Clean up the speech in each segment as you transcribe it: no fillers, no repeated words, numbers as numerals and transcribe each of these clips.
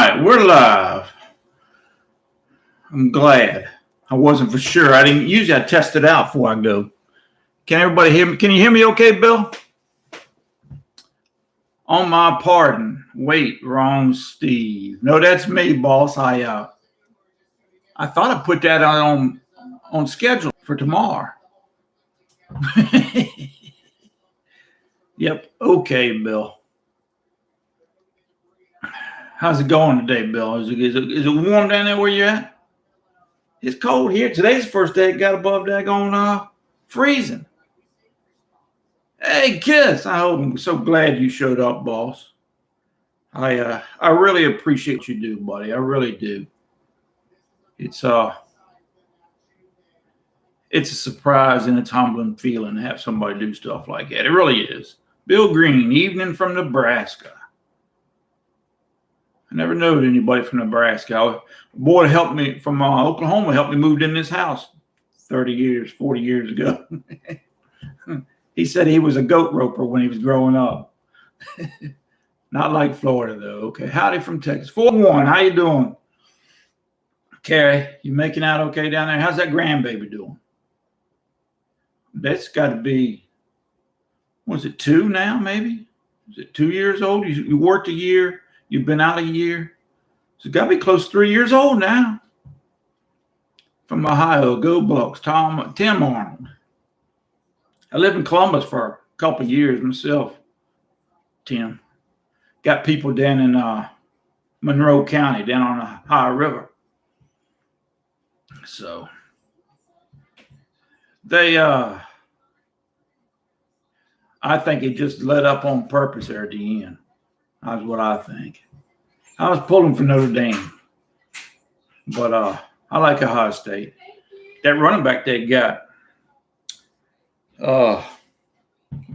right, we're live. I'm glad. I wasn't for sure. I didn't usually I test it out before I go. Can everybody hear me? Can you hear me okay, Bill? On my pardon. Wait, wrong Steve. No, that's me, boss. I thought I put that on schedule for tomorrow. Yep. Okay, Bill. How's it going today, Bill? Is it warm down there where you're at? It's cold here. Today's the first day it got above daggone freezing. Hey, Kiss. I'm so glad you showed up, boss. I really appreciate what you do, buddy. I really do. It's a surprise and it's humbling feeling to have somebody do stuff like that. It really is. Bill Green, evening from Nebraska. I never knowed anybody from Nebraska. A boy helped me from Oklahoma, helped me move in this house 40 years ago. He said he was a goat roper when he was growing up. Not like Florida, though. Okay. Howdy from Texas. 4-1. How you doing? Carrie, you making out okay down there? How's that grandbaby doing? That's got to be, was it 2 now, maybe? Is it 2 years old? You worked a year. You've been out a year. So it's got to be close to 3 years old now. From Ohio, go Bucks. Tim Arnold. I lived in Columbus for a couple of years myself, Tim. Got people down in Monroe County, down on the Ohio River. So they, I think it just let up on purpose there at the end. That's what I think. I was pulling for Notre Dame, but I like Ohio State. That running back they got, what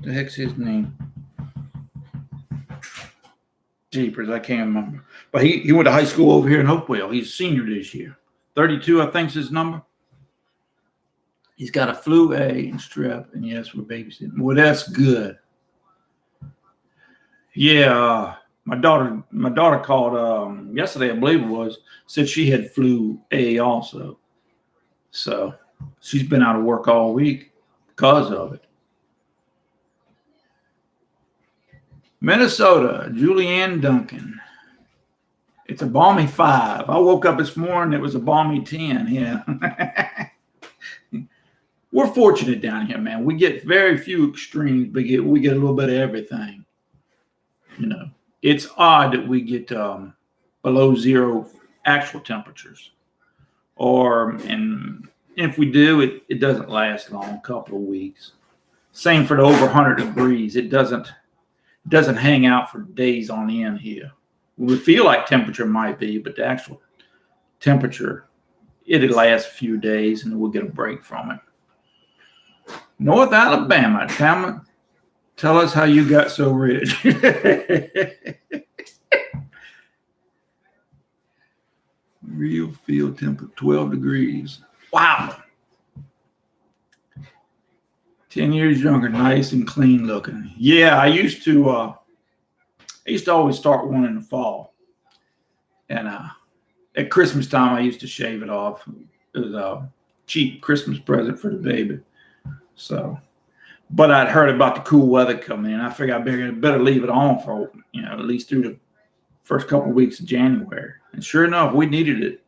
the heck's his name? Jeepers, I can't remember. But he went to high school over here in Hopewell. He's a senior this year. 32, I think, is his number. He's got a flu A and strep, and yes, we're babysitting. Well, that's good. Yeah, my daughter called yesterday, I believe it was, said she had flu A also. So she's been out of work all week because of it. Minnesota, Julianne Duncan. It's a balmy 5. I woke up this morning, it was a balmy 10. Yeah. We're fortunate down here, man. We get very few extremes, but we get a little bit of everything. You know, it's odd that we get below zero actual temperatures. And if we do, it doesn't last long, a couple of weeks. Same for the over 100 degrees. It doesn't hang out for days on end here. We feel like temperature might be, but the actual temperature, it'll last a few days and we'll get a break from it. North Alabama, tell us how you got so rich. Real field temperature, 12 degrees. Wow. 10 years younger, nice and clean looking. Yeah, I used to always start one in the fall. And at Christmas time, I used to shave it off. It was a cheap Christmas present for the baby. So, but I'd heard about the cool weather coming in. I figured I better leave it on for, at least through the first couple of weeks of January. And sure enough, we needed it.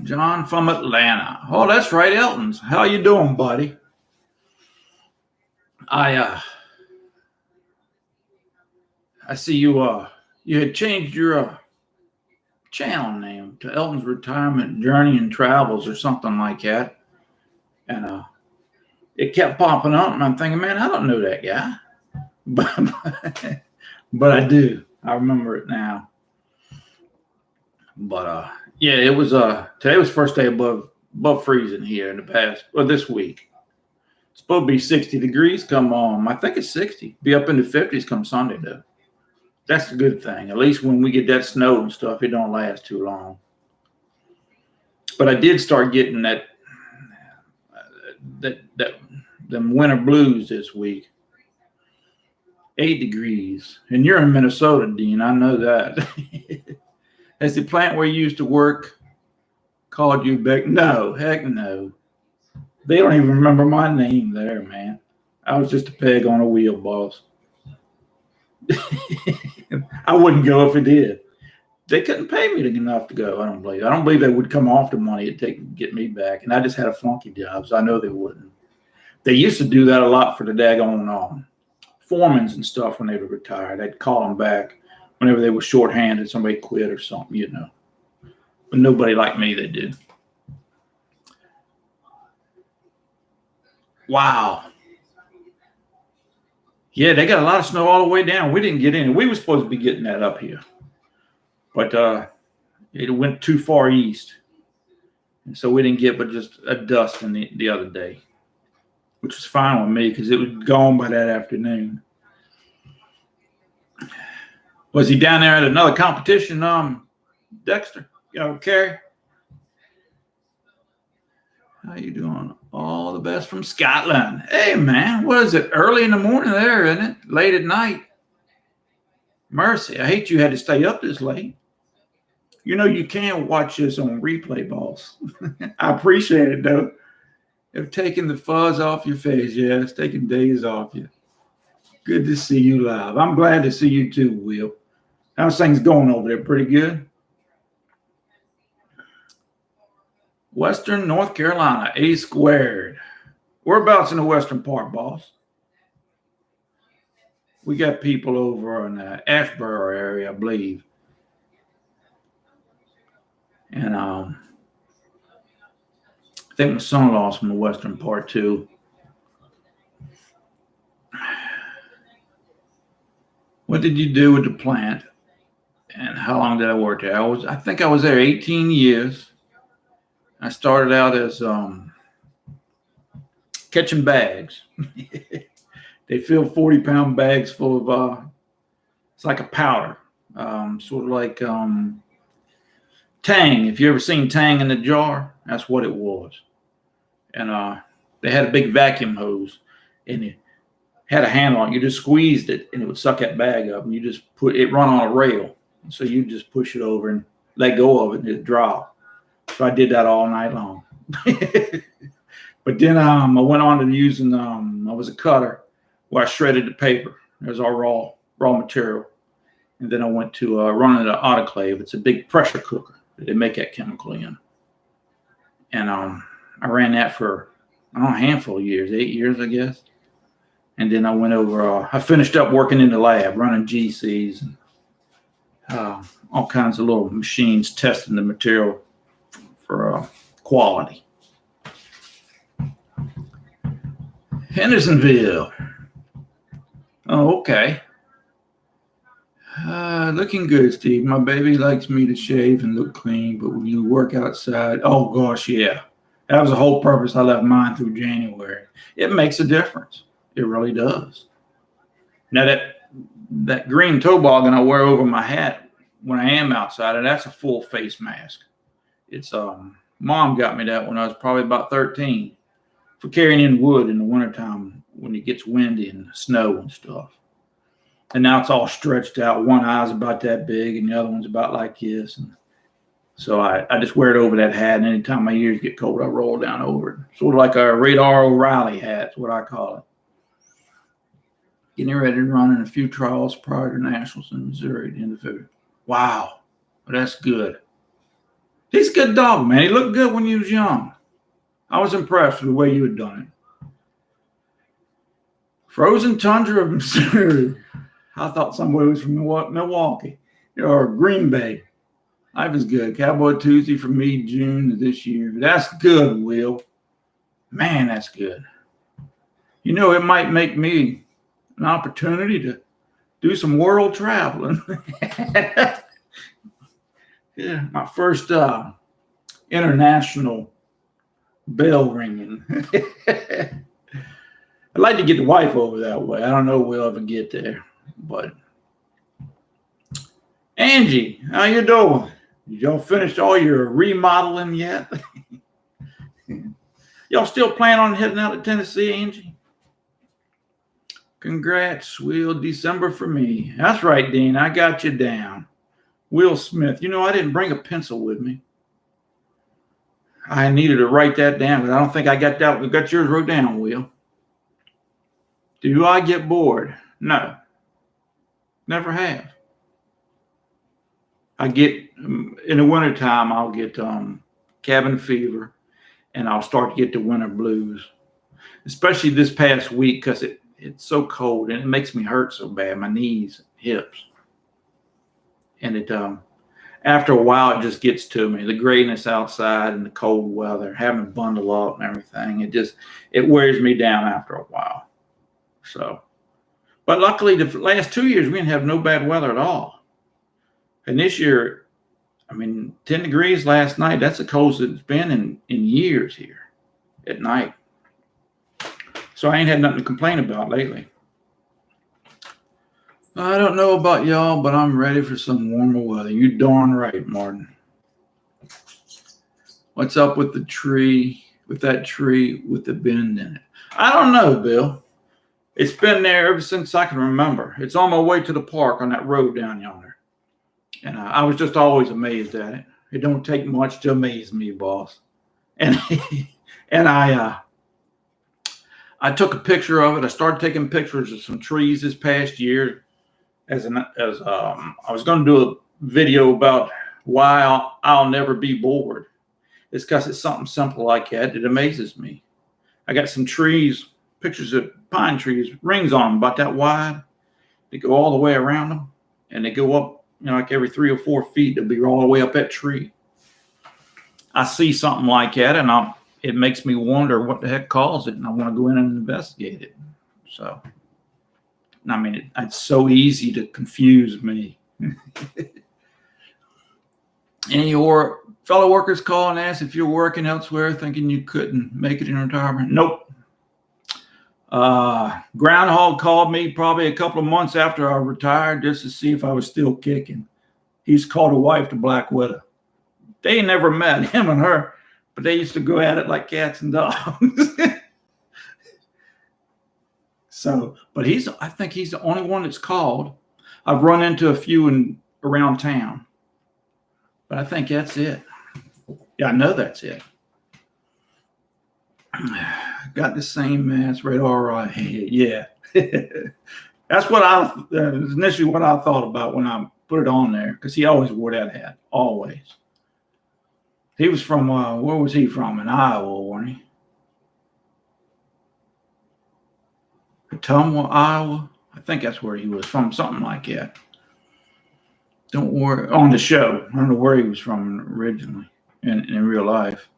John from Atlanta. Oh, that's right, Elton's. How you doing, buddy? I see you had changed your channel name to Elton's Retirement Journey and Travels or something like that. And it kept popping up and I'm thinking, man, I don't know that guy. But I do. I remember it now. But yeah, it was today was first day above freezing here in the past, this week. It's supposed to be 60 degrees come on. I think it's 60. Be up in the 50s come Sunday though. That's a good thing. At least when we get that snow and stuff, it don't last too long. But I did start getting them winter blues this week. 8 degrees. And you're in Minnesota, Dean. I know that. Has the plant where you used to work called you back? No, heck no. They don't even remember my name there, man. I was just a peg on a wheel, boss. I wouldn't go if it did. They couldn't pay me enough to go. I don't believe. I don't believe they would come off the money it'd take to get me back. And I just had a flunky job, so I know they wouldn't. They used to do that a lot for the daggone foremans and stuff when they were retired. They'd call them back whenever they were shorthanded, somebody quit or something, you know. But nobody like me, they did. Wow. Yeah, they got a lot of snow all the way down. We didn't get any. We were supposed to be getting that up here. But it went too far east. And so we didn't get but just a dust in the other day, which was fine with me because it was gone by that afternoon. Was he down there at another competition, Dexter? Carrie? How you doing? All the best from Scotland. Hey, man, what is it? Early in the morning there, isn't it? Late at night. Mercy, I hate you had to stay up this late. You know you can watch this on replay, boss. I appreciate it, though. Have taken the fuzz off your face. Yeah, it's taking days off you. Good to see you live. I'm glad to see you too, Will. How's things going over there? Pretty good? Western North Carolina, A squared. Whereabouts in the western part, boss? We got people over in the Asheboro area, I believe. And I think my son-in-law's from the western part too. What did you do with the plant? And how long did I work there? I think I was there 18 years. I started out as catching bags. They fill 40-pound bags full of, it's like a powder, sort of like Tang. If you ever seen Tang in the jar, that's what it was. And they had a big vacuum hose, and it had a handle on it. You just squeezed it, and it would suck that bag up, and you just put it run on a rail. So you just push it over and let go of it, and it'd drop. So I did that all night long. But then I went on to using, I was a cutter where I shredded the paper. It was our raw material. And then I went to running an autoclave. It's a big pressure cooker that they make that chemical in. And I ran that for, a handful of years, 8 years, I guess. And then I went over, I finished up working in the lab, running GCs and all kinds of little machines, testing the material for quality. Hendersonville. Oh, okay. Looking good, Steve. My baby likes me to shave and look clean, but when you work outside, oh gosh, yeah. That was the whole purpose I left mine through January. It makes a difference. It really does. Now that green toboggan I wear over my hat when I am outside, and that's a full face mask. It's mom got me that when I was probably about 13 for carrying in wood in the wintertime when it gets windy and snow and stuff. And now it's all stretched out. One eye's about that big and the other one's about like this. And so I just wear it over that hat, and anytime my ears get cold, I roll down over it. Sort of like a Radar O'Reilly hat is what I call it. Getting ready to run in a few trials prior to Nationals in Missouri at the end of February. Wow, well, that's good. He's a good dog, man. He looked good when he was young. I was impressed with the way you had done it. Frozen tundra of Missouri. I thought somebody was from Milwaukee or Green Bay. Life is good. Cowboy Tuesday for me, June of this year. That's good, Will. Man, that's good. You know, it might make me an opportunity to do some world traveling. Yeah, my first international bell ringing. I'd like to get the wife over that way. I don't know if we'll ever get there, but Angie, how you doing? Did y'all finish all your remodeling yet? Y'all still plan on heading out to Tennessee, Angie? Congrats, Will. December for me. That's right, Dean. I got you down. Will Smith. You know, I didn't bring a pencil with me. I needed to write that down, but I don't think I got that. We got yours wrote down, Will. Do I get bored? No. Never have. I get, in the wintertime, I'll get cabin fever, and I'll start to get the winter blues, especially this past week because it's so cold and it makes me hurt so bad, my knees, hips. And it after a while, it just gets to me. The grayness outside and the cold weather, having to bundle up and everything, it wears me down after a while. So, but luckily, the last 2 years, we didn't have no bad weather at all. And this year, 10 degrees last night, that's the coldest it's been in years here at night. So I ain't had nothing to complain about lately. I don't know about y'all, but I'm ready for some warmer weather. You darn right, Martin. What's up with that tree with the bend in it? I don't know, Bill. It's been there ever since I can remember. It's on my way to the park on that road down yonder. And I was just always amazed at it. It don't take much to amaze me, boss. And I took a picture of it. I started taking pictures of some trees this past year I was going to do a video about why I'll never be bored. It's because it's something simple like that. It amazes me. I got some trees, pictures of pine trees, rings on them about that wide. They go all the way around them, and they go up, like every 3 or 4 feet. They'll be all the way up that tree. I see something like that, and it makes me wonder what the heck caused it, and I want to go in and investigate it. So, it's so easy to confuse me. Any of your fellow workers call and ask if you're working elsewhere, thinking you couldn't make it in retirement? Nope. Groundhog called me probably a couple of months after I retired just to see if I was still kicking. He's called a wife to Black Widow. They never met, him and her, but they used to go at it like cats and dogs. So, but I think he's the only one that's called. I've run into a few around town, but I think that's it. Yeah, I know that's it. Got the same mask, radar right. Yeah. That's initially what I thought about when I put it on there, because he always wore that hat, always. He was from, where was he from? In Iowa, wasn't he? Ottumwa, Iowa. I think that's where he was from, something like that. Don't worry, on the show. I don't know where he was from originally in real life.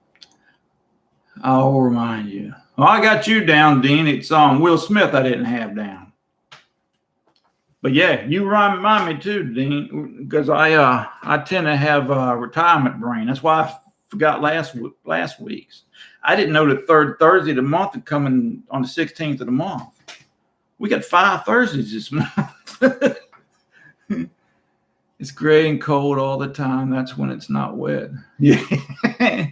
I'll remind you. Well, I got you down, Dean. It's Will Smith I didn't have down. But yeah, you remind me too, Dean, because I tend to have a retirement brain. That's why I forgot last week's. I didn't know the third Thursday of the month would come in on the 16th of the month. We got 5 Thursdays this month. It's gray and cold all the time. That's when it's not wet. Yeah.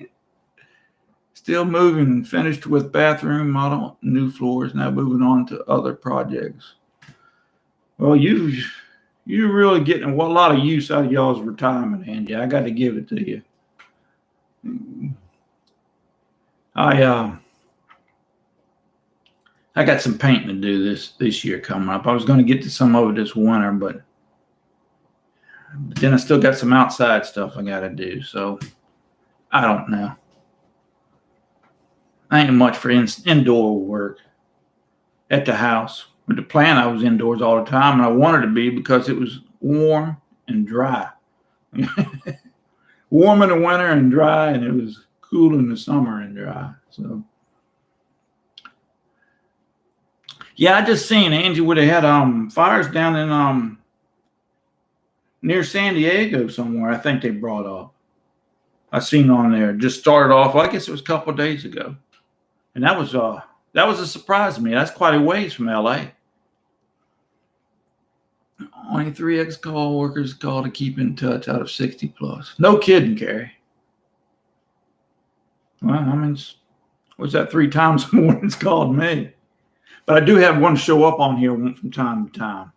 Still moving. Finished with bathroom model, new floors. Now moving on to other projects. Well, you're really getting a lot of use out of y'all's retirement, Angie. I got to give it to you. I got some painting to do this year coming up. I was going to get to some of it this winter, but then I still got some outside stuff I got to do. So I don't know. I ain't much for indoor work at the house. With the plan, I was indoors all the time, and I wanted to be because it was warm and dry. Warm in the winter and dry, and it was cool in the summer and dry. So, yeah, I just seen Angie would have had fires down in near San Diego somewhere. I think they brought up. I seen on there. Just started off. I guess it was a couple of days ago, and that was a surprise to me. That's quite a ways from LA. Only 3 ex-call workers call to keep in touch out of 60 plus. No kidding, Carrie. Well, what's that 3 times more than it's called me? But I do have one show up on here from time to time.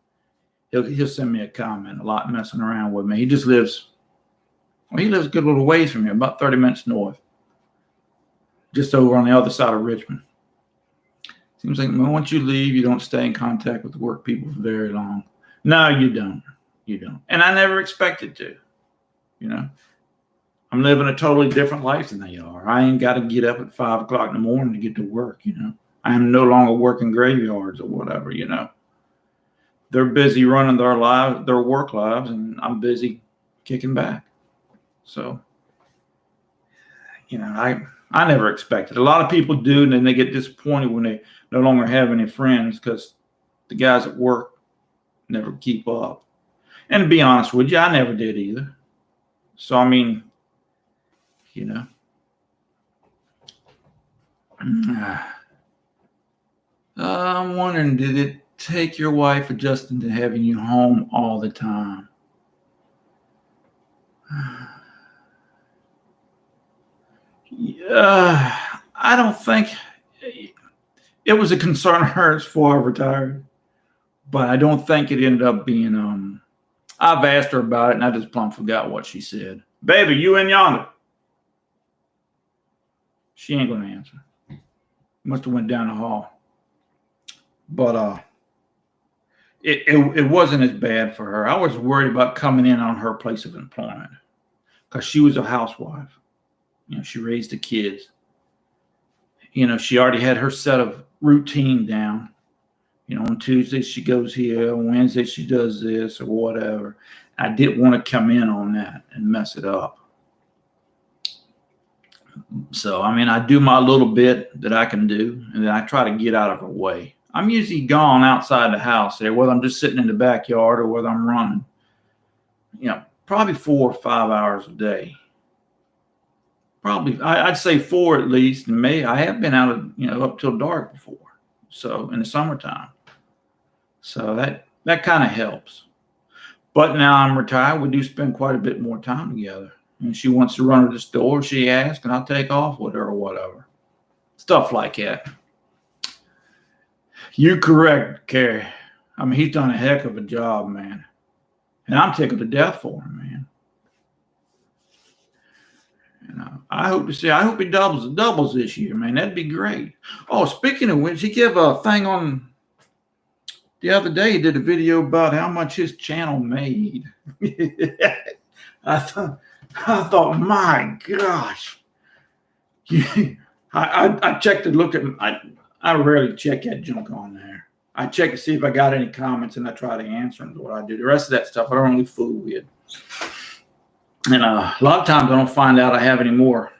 He'll send me a comment a lot, messing around with me. He just lives, well, he lives a good little ways from here, about 30 minutes north, just over on the other side of Richmond. Seems like once you leave, you don't stay in contact with the work people for very long. No, you don't. You don't. And I never expected to. You know, I'm living a totally different life than they are. I ain't got to get up at 5 o'clock in the morning to get to work. You know, I am no longer working graveyards or whatever. You know, they're busy running their lives, their work lives, and I'm busy kicking back. So, you know, I never expected. A lot of people do, and then they get disappointed when they no longer have any friends because the guys at work never keep up. And to be honest with you, I never did either. So, I mean, you know. I'm wondering, did it take your wife adjusting to having you home all the time? I don't think it was a concern of hers before I retired, but I don't think it ended up being. I've asked her about it, and I just plumb forgot what she said. Baby, you in yonder? She ain't gonna answer. Must have went down the hall. But it wasn't as bad for her. I was worried about coming in on her place of employment because she was a housewife. You know, she raised the kids. You know, she already had her set of routine down. You know, on Tuesday she goes here, on Wednesday she does this or whatever. I didn't want to come in on that and mess it up. So, I mean, I do my little bit that I can do, and then I try to get out of her way. I'm usually gone outside the house there, whether I'm just sitting in the backyard or whether I'm running. You know, probably 4 or 5 hours a day. Probably, I'd say 4 at least. And I have been out of, you know, up till dark before. So in the summertime. So that kind of helps. But now I'm retired. We do spend quite a bit more time together. And she wants to run to the store, she asks, and I'll take off with her or whatever. Stuff like that. You're correct, Carrie. I mean, he's done a heck of a job, man. And I'm tickled to death for him, man. And I hope he doubles this year, man. That'd be great. Oh, speaking of which, he gave a thing on the other day. He did a video about how much his channel made. I thought, my gosh. I checked and looked at. I rarely check that junk on there. I check to see if I got any comments, and I try to answer them. What I do. The rest of that stuff, I don't really fool with. And a lot of times I don't find out I have any more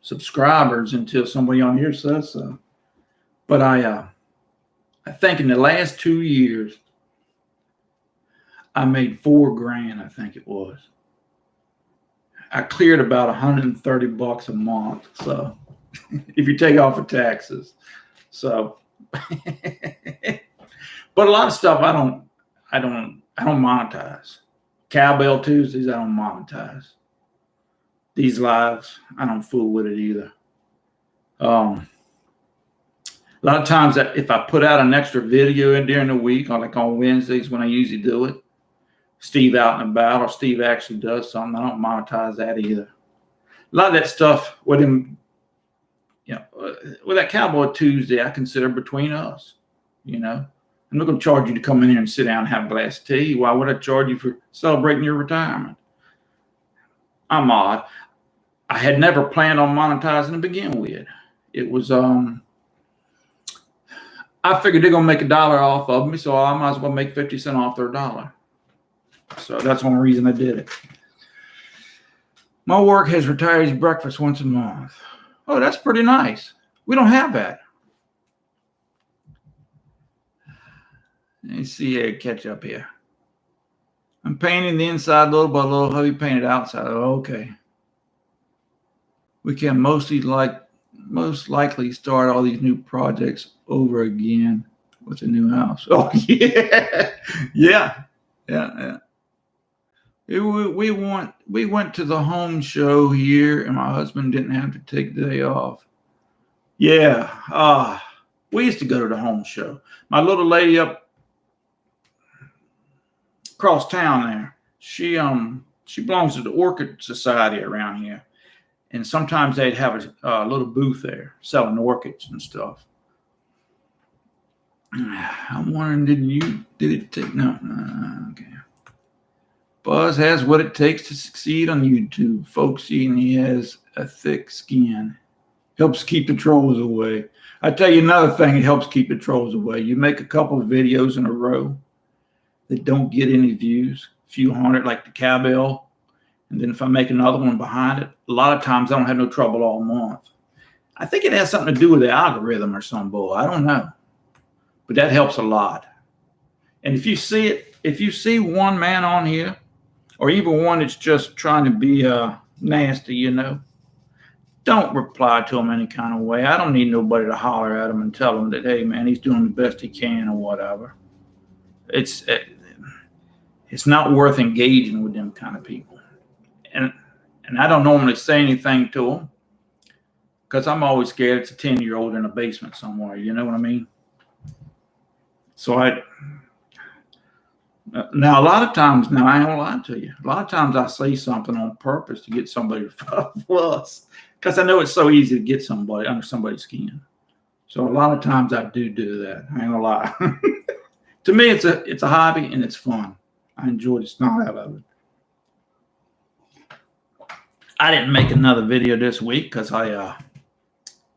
subscribers until somebody on here says so. But I think in the last 2 years, I made $4,000, I think it was. I cleared about $130 a month. So if you take off the taxes. So but a lot of stuff I don't monetize. Cowbell Tuesdays, I don't monetize. These lives, I don't fool with it either. A lot of times if I put out an extra video in during the week, or like on Wednesdays when I usually do it, Steve out and about, or Steve actually does something, I don't monetize that either. A lot of that stuff with him, you know, with that Cowboy Tuesday, I consider between us, you know. I'm not going to charge you to come in here and sit down and have a glass of tea. Why would I charge you for celebrating your retirement? I'm odd. I had never planned on monetizing to begin with. It was, I figured they're going to make $1 off of me, so I might as well make 50 cents off their $1. So that's one reason I did it. My work has retirees breakfast once a month. Oh, that's pretty nice. We don't have that. Let me see here, catch up here. I'm painting the inside little by little. Hubby painted outside. Oh, okay. We can most likely start all these new projects over again with a new house. Oh yeah, yeah. We went to the home show here, and my husband didn't have to take the day off. Yeah. We used to go to the home show. My little lady up across town there, she belongs to the Orchid Society around here. And sometimes they'd have a little booth there selling orchids and stuff. I'm wondering, did it take, no, okay. Buzz has what it takes to succeed on YouTube, folks, and he has a thick skin. Helps keep the trolls away. I tell you another thing that helps keep the trolls away. You make a couple of videos in a row that don't get any views, a few hundred, like the cowbell. And then if I make another one behind it, a lot of times I don't have no trouble all month. I think it has something to do with the algorithm or some bull. I don't know. But that helps a lot. And if you see one man on here, or even one that's just trying to be nasty, don't reply to him any kind of way. I don't need nobody to holler at him and tell him that, hey, man, he's doing the best he can or whatever. It's not worth engaging with them kind of people. And I don't normally say anything to them because I'm always scared it's a 10-year-old in a basement somewhere. You know what I mean? So now a lot of times, now I ain't gonna lie to you, a lot of times I say something on purpose to get somebody to fuss because I know it's so easy to get somebody under somebody's skin. So a lot of times I do that. I ain't gonna lie. To me, it's a hobby and it's fun. I enjoy the snot out of it. I didn't make another video this week because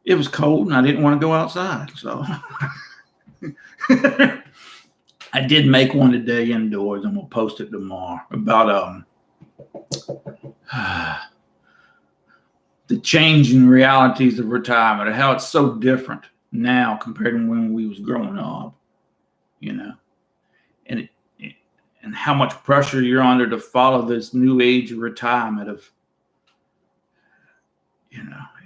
it was cold and I didn't want to go outside. So I did make one today indoors, and we'll post it tomorrow about the changing realities of retirement and how it's so different now compared to when we was growing up, and how much pressure you're under to follow this new age of retirement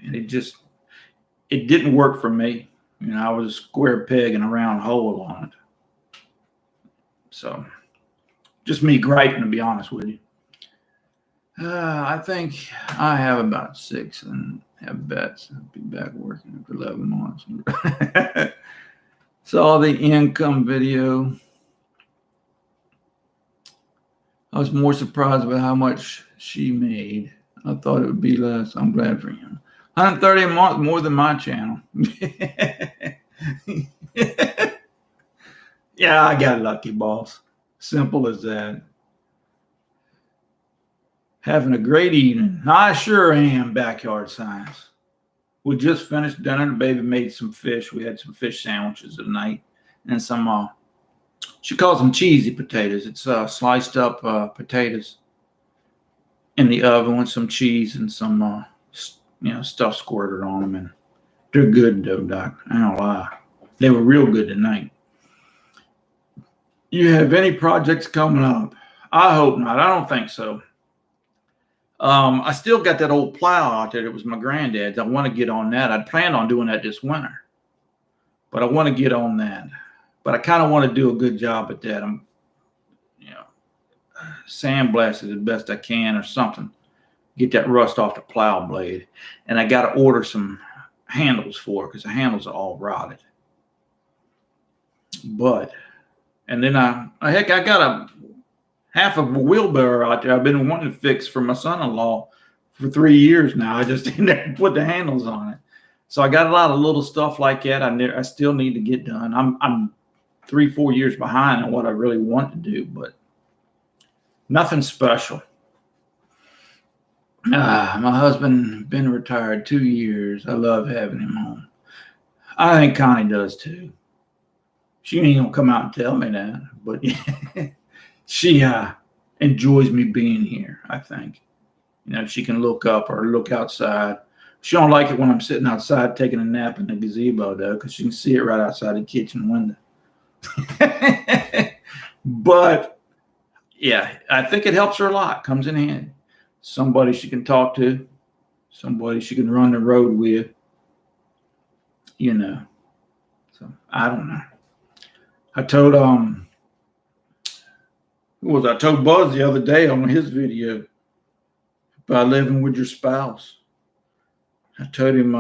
and it didn't work for me. I was a square peg in a round hole on it. So just me griping, to be honest with you. I think I have about 6 and have bets. I'll be back working for 11 months. Saw the income video. I was more surprised about how much she made. I thought it would be less. I'm glad for him. 130 a month, more than my channel. Yeah, I got lucky, boss. Simple as that. Having a great evening. I sure am, Backyard Science. We just finished dinner. The baby made some fish. We had some fish sandwiches at night. And some, she calls them cheesy potatoes. It's sliced up potatoes in the oven with some cheese and some, stuff squirted on them. And they're good, though, Doc. I don't lie. They were real good tonight. You have any projects coming up? I hope not. I don't think so. I still got that old plow out there. It was my granddad's. I want to get on that. I'd planned on doing that this winter, but I want to get on that. But I kind of want to do a good job at that. I'm, sandblast it as best I can or something. Get that rust off the plow blade. And I got to order some handles for it because the handles are all rotted. And then I got a half of a wheelbarrow out there I've been wanting to fix for my son-in-law for 3 years now. I just didn't put the handles on it. So I got a lot of little stuff like that I still need to get done. I'm 3-4 years behind on what I really want to do, but nothing special. My husband been retired 2 years. I love having him home. I think Connie does too. She ain't gonna come out and tell me that, but she enjoys me being here, I think. She can look up or look outside. She don't like it when I'm sitting outside taking a nap in the gazebo, though, because she can see it right outside the kitchen window. But, yeah, I think it helps her a lot. Comes in handy. Somebody she can talk to. Somebody she can run the road with. So, I don't know. I told Buzz the other day on his video about living with your spouse. I told him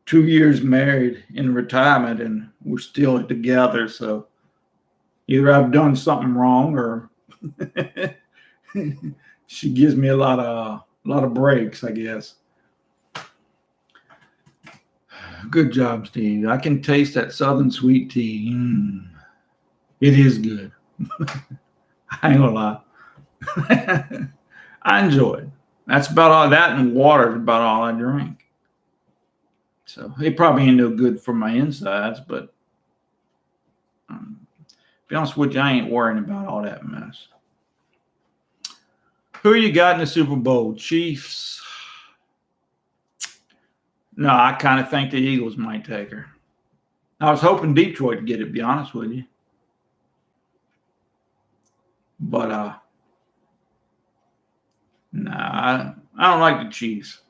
2 years married in retirement, and we're still together. So either I've done something wrong, or she gives me a lot of breaks, I guess. Good job, Steve. I can taste that Southern sweet tea. It is good. I ain't gonna lie. I enjoy it. That's about all. That and water is about all I drink. So it probably ain't no good for my insides, but to be honest with you, I ain't worrying about all that mess. Who you got in the Super Bowl? Chiefs. No, I kind of think the Eagles might take her. I was hoping Detroit would get it, to be honest with you. But nah, I don't like the Chiefs.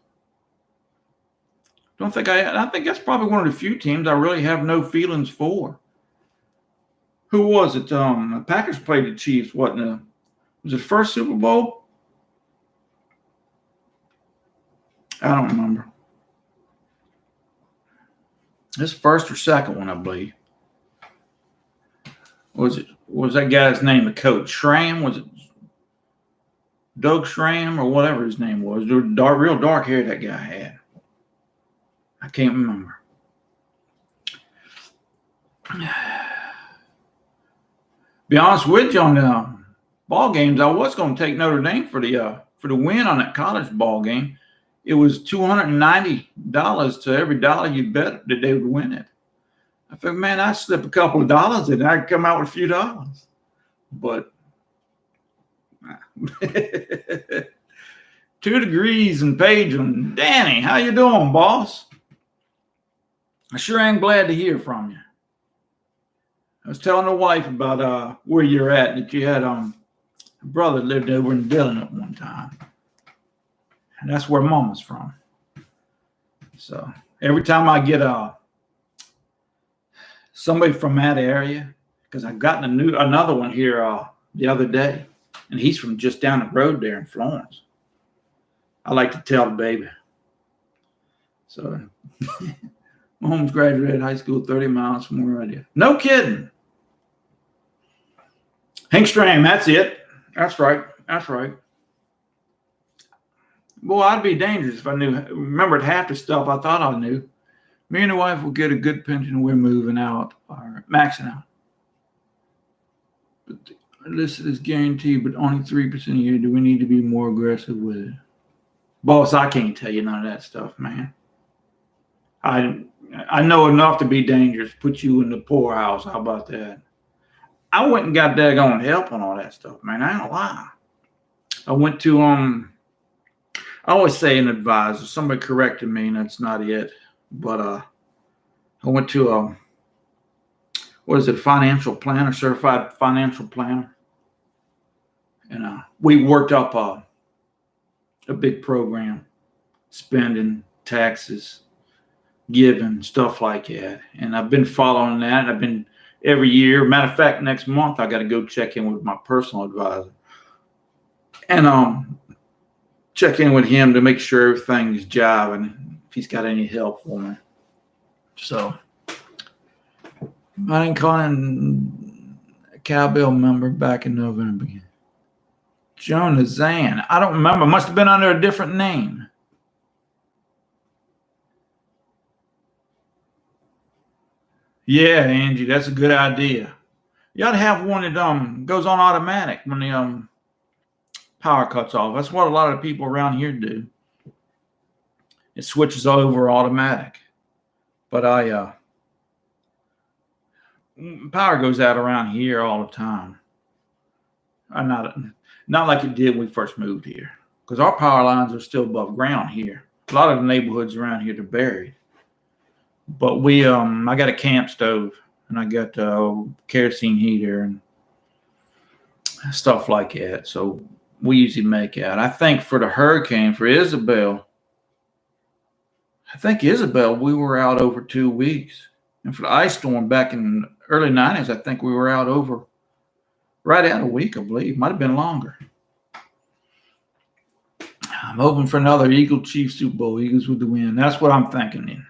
I think that's probably one of the few teams I really have no feelings for. Who was it? The Packers played the Chiefs. Was it first Super Bowl? I don't remember. This first or second one, I believe. Was that guy's name the coach? Schramm? Was it Doug Schramm or whatever his name was? There was real dark hair that guy had. I can't remember. Be honest with you, on the ball games, I was going to take Notre Dame for the win on that college ball game. It was $290 to every dollar you bet that they would win it. I figured, man, I'd slip a couple of dollars and I'd come out with a few dollars. But 2 degrees and Paige and Danny, how you doing, boss? I sure am glad to hear from you. I was telling the wife about where you're at, that you had a brother that lived over in Dillon at one time. And that's where Mama's from. So every time I get somebody from that area, because I've gotten another one here the other day, and he's from just down the road there in Florence. I like to tell the baby. So Mahomes graduated high school 30 miles from where I did. No kidding. Hank Stram, that's it. That's right. Boy, I'd be dangerous if I remembered half the stuff I thought I knew. Me and the wife will get a good pension. We're moving out or maxing out. But listed as guaranteed, but only 3% a year. Do we need to be more aggressive with it? Boss, I can't tell you none of that stuff, man. I know enough to be dangerous. Put you in the poorhouse. How about that? I went and got daggone help on all that stuff, man. I ain't gonna lie. I went to I always say an advisor. Somebody corrected me, and that's not it. But I went to financial planner, certified financial planner, and we worked up a big program, spending, taxes, giving, stuff like that. And I've been following that. And I've been every year. Matter of fact, next month I got to go check in with my personal advisor, and check in with him to make sure everything's jiving, if he's got any help for me. So I didn't call in a cowbell member back in November. Jonah Zan. I don't remember. Must have been under a different name. Yeah, Angie, that's a good idea. You ought to have one that goes on automatic when the power cuts off. That's what a lot of people around here do. It switches over automatic. But power goes out around here all the time. Not like it did when we first moved here, because our power lines are still above ground here. A lot of the neighborhoods around here are buried. But I got a camp stove, and I got a kerosene heater and stuff like that. So we usually make out. I think for the hurricane, for Isabel, we were out over 2 weeks. And for the ice storm back in the early 90s, I think we were out over right at a week, I believe. Might have been longer. I'm hoping for another Eagle Chiefs Super Bowl. Eagles with the win. That's what I'm thinking.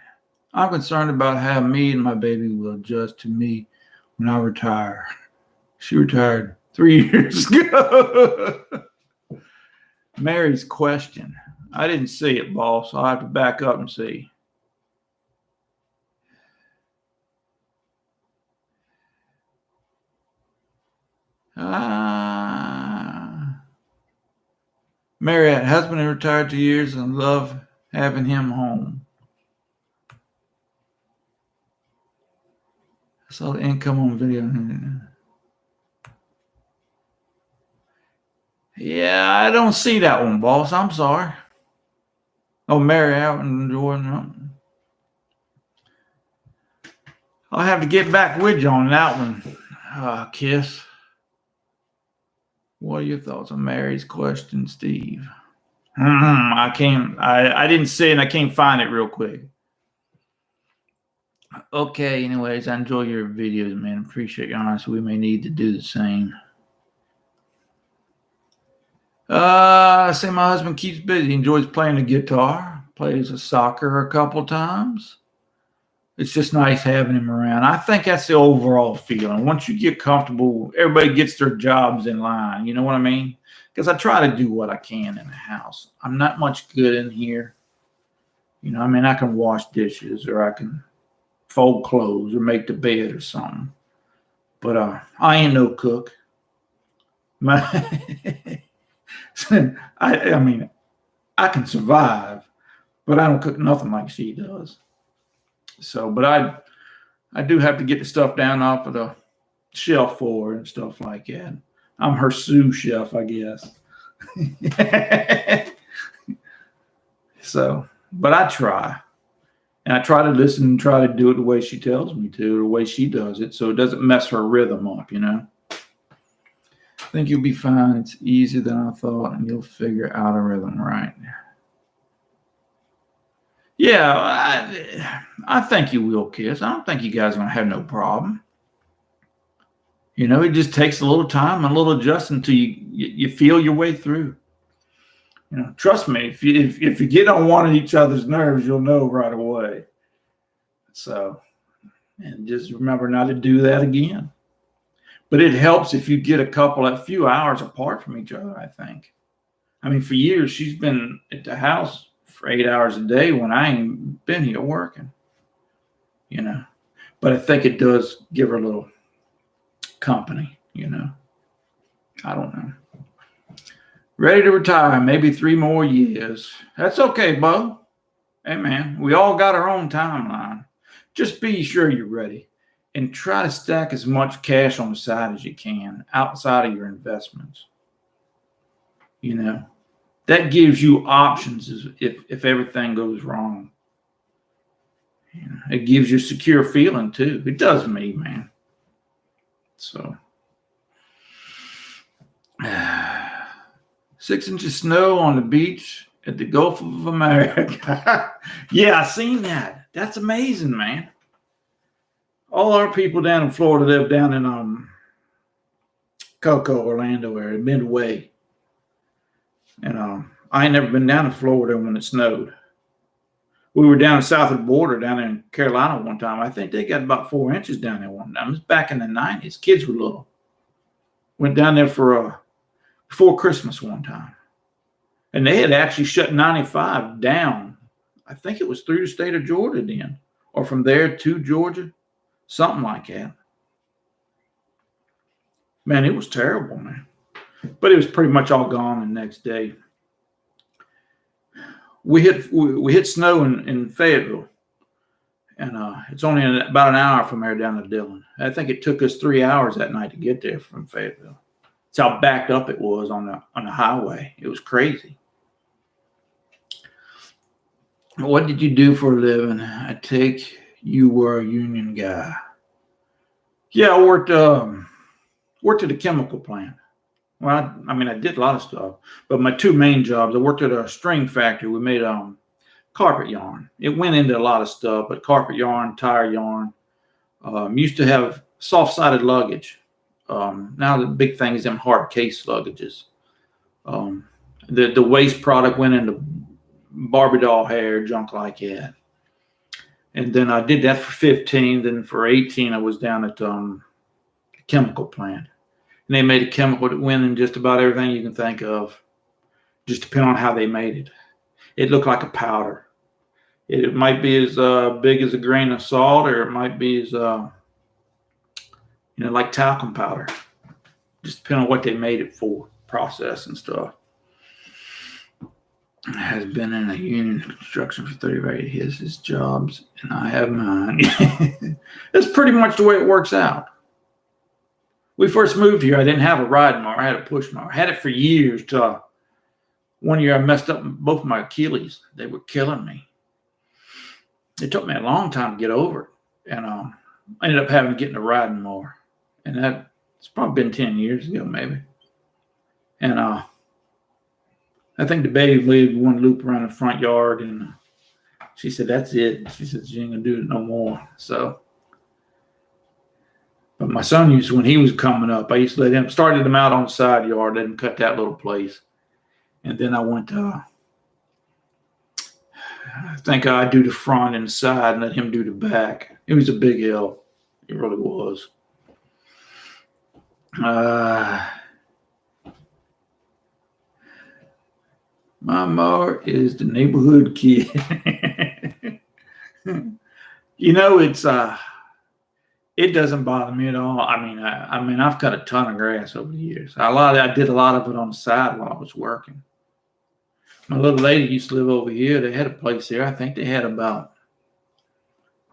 I'm concerned about how me and my baby will adjust to me when I retire. She retired 3 years ago. Mary's question. I didn't see it, boss. I'll have to back up and see. Mariette, husband had retired 2 years and love having him home. I saw the income on video. Yeah, I don't see that one, boss. I'm sorry. Oh, Mariette and Jordan. I'll have to get back with you on that one, Kiss. What are your thoughts on Mary's question, Steve? I didn't see it and I can't find it real quick. Okay, anyways, I enjoy your videos, man. Appreciate your honesty. We may need to do the same. I say my husband keeps busy. He enjoys playing the guitar, plays a soccer a couple times. It's just nice having him around. I think that's the overall feeling. Once you get comfortable, everybody gets their jobs in line. You know what I mean? Because I try to do what I can in the house. I'm not much good in here. You know, I mean, I can wash dishes or I can fold clothes or make the bed or something. But I ain't no cook. I mean, I can survive, but I don't cook nothing like she does. So, but I do have to get the stuff down off of the shelf for her and stuff like that. I'm her sous chef, I guess. So, but I try. And I try to listen and try to do it the way she tells me to, the way she does it, so it doesn't mess her rhythm up, you know. I think you'll be fine. It's easier than I thought, and you'll figure out a rhythm right. Yeah, I think you will, Kiss. I don't think you guys are going to have no problem. You know, it just takes a little time and a little adjusting until you feel your way through. You know, trust me, if you get on one of each other's nerves, you'll know right away. So, and just remember not to do that again. But it helps if you get a few hours apart from each other, I think. I mean, for years, she's been at the house for 8 hours a day when I ain't been here working, you know. But I think it does give her a little company, you know. I don't know. Ready to retire, maybe 3 more years. That's okay, Bo. Hey, man, we all got our own timeline. Just be sure you're ready and try to stack as much cash on the side as you can outside of your investments. You know, that gives you options if everything goes wrong. You know, it gives you a secure feeling, too. It does me, man. So, 6 inches of snow on the beach at the Gulf of America. Yeah, I seen that. That's amazing, man. All our people down in Florida live down in Cocoa, Orlando area, Midway. And I ain't never been down to Florida when it snowed. We were down south of the border down in Carolina one time. I think they got about 4 inches down there one time. It was back in the 90s. Kids were little. Went down there for before Christmas one time. And they had actually shut 95 down. I think it was through the state of Georgia then, or from there to Georgia, something like that. Man, it was terrible, man. But it was pretty much all gone the next day. We hit snow in Fayetteville, and it's only about an hour from there down to Dillon. I think it took us 3 hours that night to get there from Fayetteville. That's how backed up it was on the highway. It was crazy. What did you do for a living? I take you were a union guy. Yeah, I worked at a chemical plant. Well, I mean, I did a lot of stuff, but my 2 main jobs, I worked at a string factory. We made carpet yarn. It went into a lot of stuff, but carpet yarn, tire yarn. Used to have soft-sided luggage. Now the big thing is them hard case luggages. The waste product went into Barbie doll hair, junk like that. And then I did that for 15. Then for 18, I was down at the chemical plant. And they made a chemical that went in just about everything you can think of, just depending on how they made it. It looked like a powder. It might be as big as a grain of salt, or it might be as, like talcum powder. Just depending on what they made it for, process and stuff. Has been in a union construction for 38 years. His jobs, and I have mine. That's pretty much the way it works out. We first moved here, I didn't have a riding mower. I had a push mower. I had it for years till one year I messed up both my Achilles. They were killing me. It took me a long time to get over it. And I ended up having to get in a riding mower. And it's probably been 10 years ago, maybe. And I think the baby lived one loop around the front yard, and she said, that's it. She said, she ain't going to do it no more. So, but my son when he was coming up, I used to started him out on the side yard, let him cut that little place. And then I went to, I think I'd do the front and the side and let him do the back. It was a big help. It really was. My mower is the neighborhood kid. It doesn't bother me at all. I mean, I've cut a ton of grass over the years. I did a lot of it on the side while I was working. My little lady used to live over here. They had a place there. I think they had it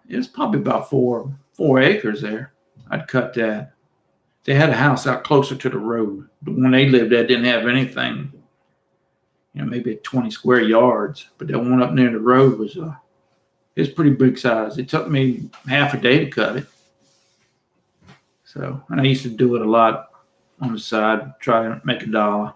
was probably about 4 acres there. I'd cut that. They had a house out closer to the road. The one they lived at didn't have anything. Maybe 20 square yards, but that one up near the road was pretty big size. It took me half a day to cut it. So, and I used to do it a lot on the side, try to make $1.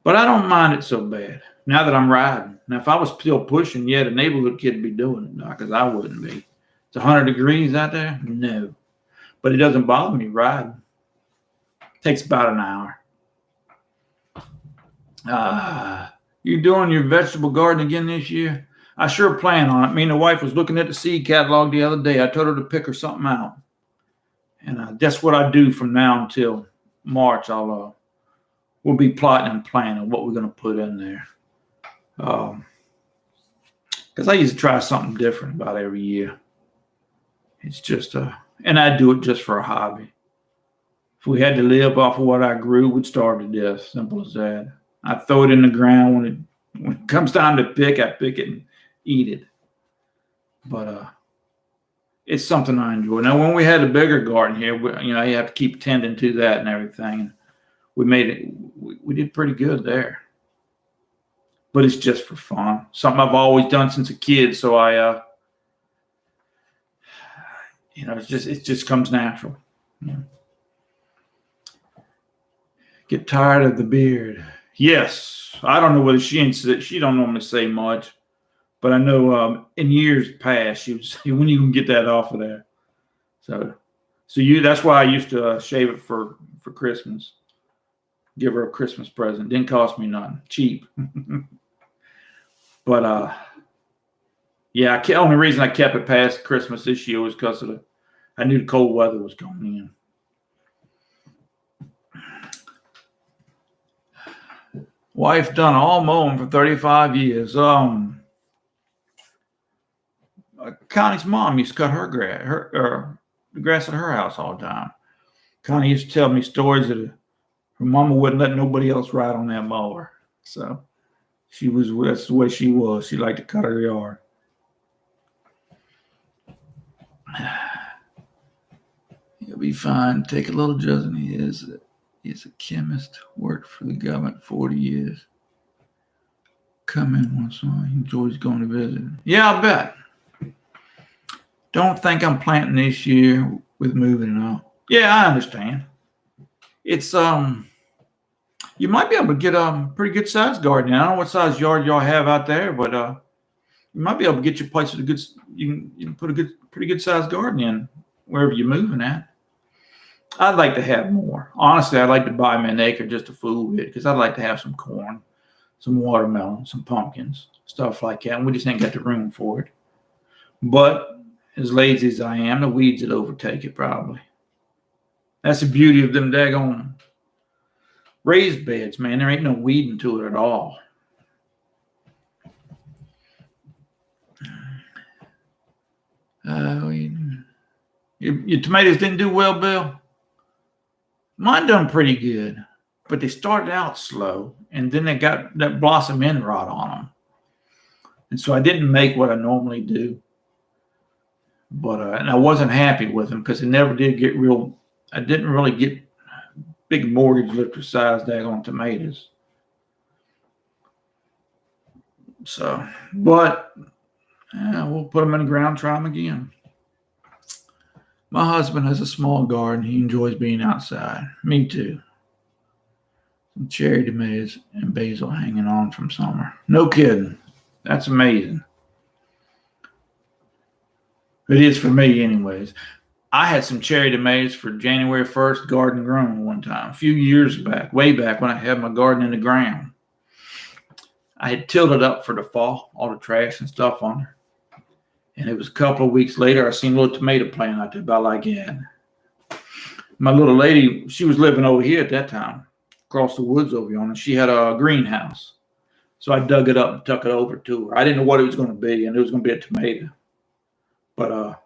But I don't mind it so bad now that I'm riding. Now, if I was still pushing, the neighborhood kid would be doing it, because I wouldn't be. It's 100 degrees out there? No. But it doesn't bother me riding. It takes about an hour. You doing your vegetable garden again this year? I sure plan on it. Me and the wife was looking at the seed catalog the other day. I told her to pick her something out. And that's what I do from now until March. We'll be plotting and planning what we're going to put in there. Because I used to try something different about every year. It's just, and I do it just for a hobby. If we had to live off of what I grew, we'd starve to death. Simple as that. I throw it in the ground. When it comes time to pick, I pick it and eat it. But it's something I enjoy. Now, when we had a bigger garden here, you have to keep tending to that and everything. And we made it. We did pretty good there. But it's just for fun. Something I've always done since a kid. So it just comes natural. Get tired of the beard. Yes, I don't know whether she don't normally say much, but I know in years past she would say, "When are you gonna get that off of there?" So that's why I used to shave it for Christmas. Give her a Christmas present. Didn't cost me nothing. Cheap. But only reason I kept it past Christmas this year was because I knew the cold weather was coming in. Wife done all mowing for 35 years. Connie's mom used to cut her grass, the grass at her house all the time. Connie used to tell me stories that her mama wouldn't let nobody else ride on that mower. So that's the way she was. She liked to cut her yard. He'll be fine. Take a little Justin. He's a chemist, worked for the government 40 years. Come in once in a while. He enjoys going to visit. Yeah, I bet. Don't think I'm planting this year with moving and all. Yeah, I understand. It's you might be able to get a pretty good sized garden. I don't know what size yard y'all have out there, but you might be able to get your place with a good. You can put a pretty good sized garden in wherever you're moving at. I'd like to have more. Honestly, I'd like to buy me an acre just to fool with, because I'd like to have some corn, some watermelon, some pumpkins, stuff like that. And we just ain't got the room for it. But as lazy as I am, the weeds would overtake it probably. That's the beauty of them daggone raised beds, man. There ain't no weeding to it at all. Your tomatoes didn't do well, Bill? Mine done pretty good, but they started out slow, and then they got that blossom end rot on them. And so I didn't make what I normally do. But and I wasn't happy with them because it never did get real. I didn't really get big mortgage lifter size daggone tomatoes. So, but we'll put them in the ground, try them again. My husband has a small garden. He enjoys being outside. Me too. Some cherry tomatoes and basil hanging on from summer. No kidding. That's amazing. It is for me anyways. I had some cherry tomatoes for January 1st garden grown one time, a few years back, way back when I had my garden in the ground. I had tilled it up for the fall, all the trash and stuff on there. And it was a couple of weeks later, I seen a little tomato plant out there about like that. My little lady, she was living over here at that time, across the woods over yonder. She had a greenhouse. So I dug it up and took it over to her. I didn't know what it was going to be, and it was going to be a tomato. But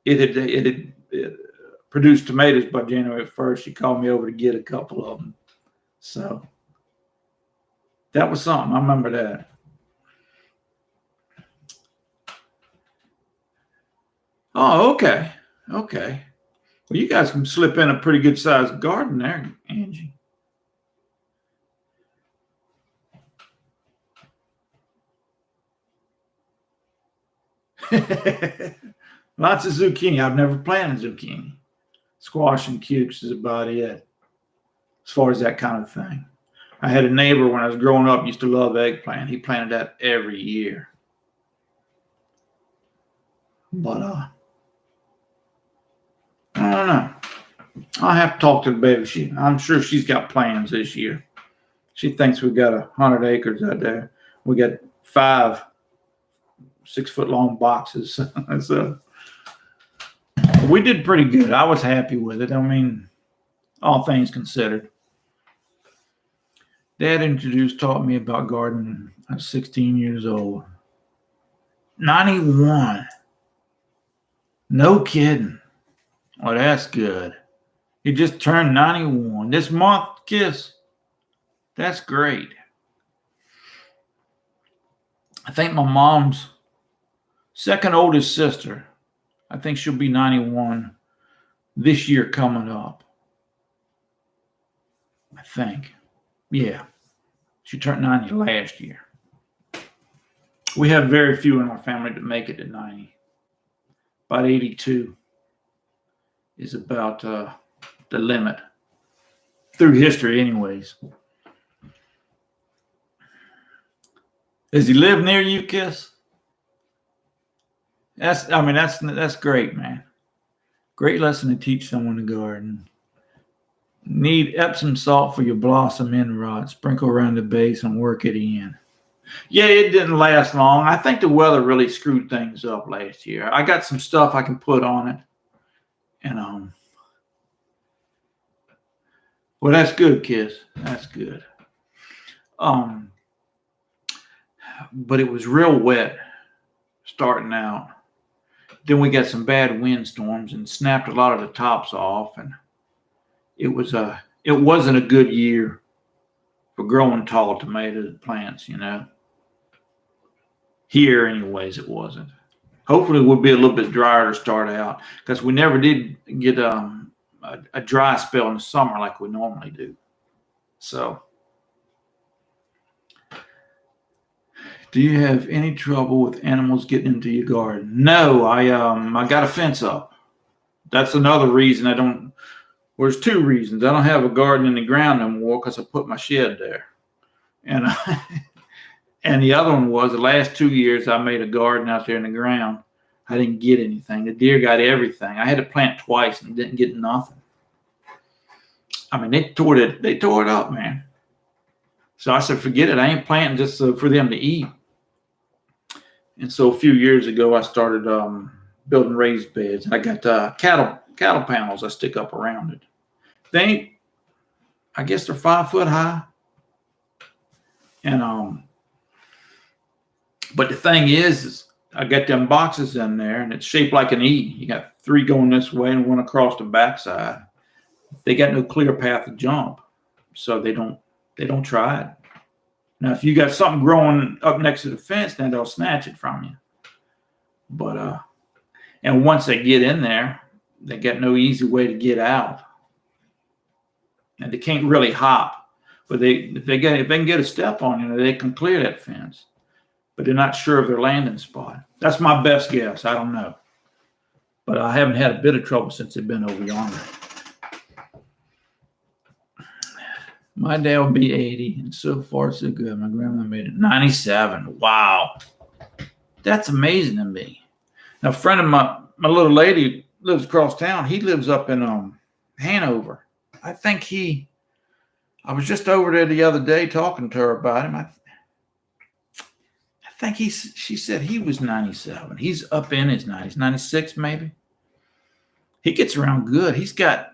it had produced tomatoes by January 1st. She called me over to get a couple of them. So that was something. I remember that. Oh, okay. Okay. Well, you guys can slip in a pretty good sized garden there, Angie. Lots of zucchini. I've never planted zucchini. Squash and cukes is about it as far as that kind of thing. I had a neighbor when I was growing up used to love eggplant. He planted that every year. But I don't know. I'll have to talk to the baby. I'm sure she's got plans this year. She thinks we've got 100 acres out there. We got 5 6-foot-long boxes. So we did pretty good. I was happy with it. I mean, all things considered. Dad taught me about gardening. I was 16 years old. 91. No kidding. Well, that's good. He just turned 91 this month, Kiss. That's great. I think my mom's second oldest sister, I think she'll be 91 this year coming up. I think. Yeah. She turned 90 last year. We have very few in our family that make it to 90. About 82 is about the limit. Through history, anyways. Does he live near you, Kiss? That's great, man. Great lesson to teach someone to garden. Need Epsom salt for your blossom end rot. Sprinkle around the base and work it in. Yeah, it didn't last long. I think the weather really screwed things up last year. I got some stuff I can put on it. And well, that's good, Kiss. That's good. But it was real wet starting out. Then we got some bad windstorms and snapped a lot of the tops off, and it wasn't a good year for growing tall tomato plants, you know. Here, anyways, it wasn't. Hopefully, we'll be a little bit drier to start out because we never did get a dry spell in the summer like we normally do. So, do you have any trouble with animals getting into your garden? No, I got a fence up. That's another reason I don't. Well, there's 2 reasons. I don't have a garden in the ground anymore because I put my shed there. And and the other one was the last 2 years I made a garden out there in the ground. I didn't get anything. The deer got everything. I had to plant twice and didn't get nothing. I mean, they tore it up, man. So I said, forget it. I ain't planting just for them to eat. And so a few years ago, I started building raised beds. I got cattle panels I stick up around it. They ain't, I guess they're 5 foot high. And but the thing is I got them boxes in there, and it's shaped like an E. You got 3 going this way and 1 across the backside. They got no clear path to jump, so they don't try it. Now, if you got something growing up next to the fence, then they'll snatch it from you. But and once they get in there, they got no easy way to get out, and they can't really hop. But if they can get a step on you, they can clear that fence. But they're not sure of their landing spot. That's my best guess. I don't know, but I haven't had a bit of trouble since they've been over yonder. My dad will be 80, and so far so good. My grandma made it 97. Wow, that's amazing to me. Now, a friend of my little lady lives across town. He lives up in Hanover. I was just over there the other day talking to her about him. I think she said he was 97. He's up in his 90s, 96 maybe. He gets around good. He's got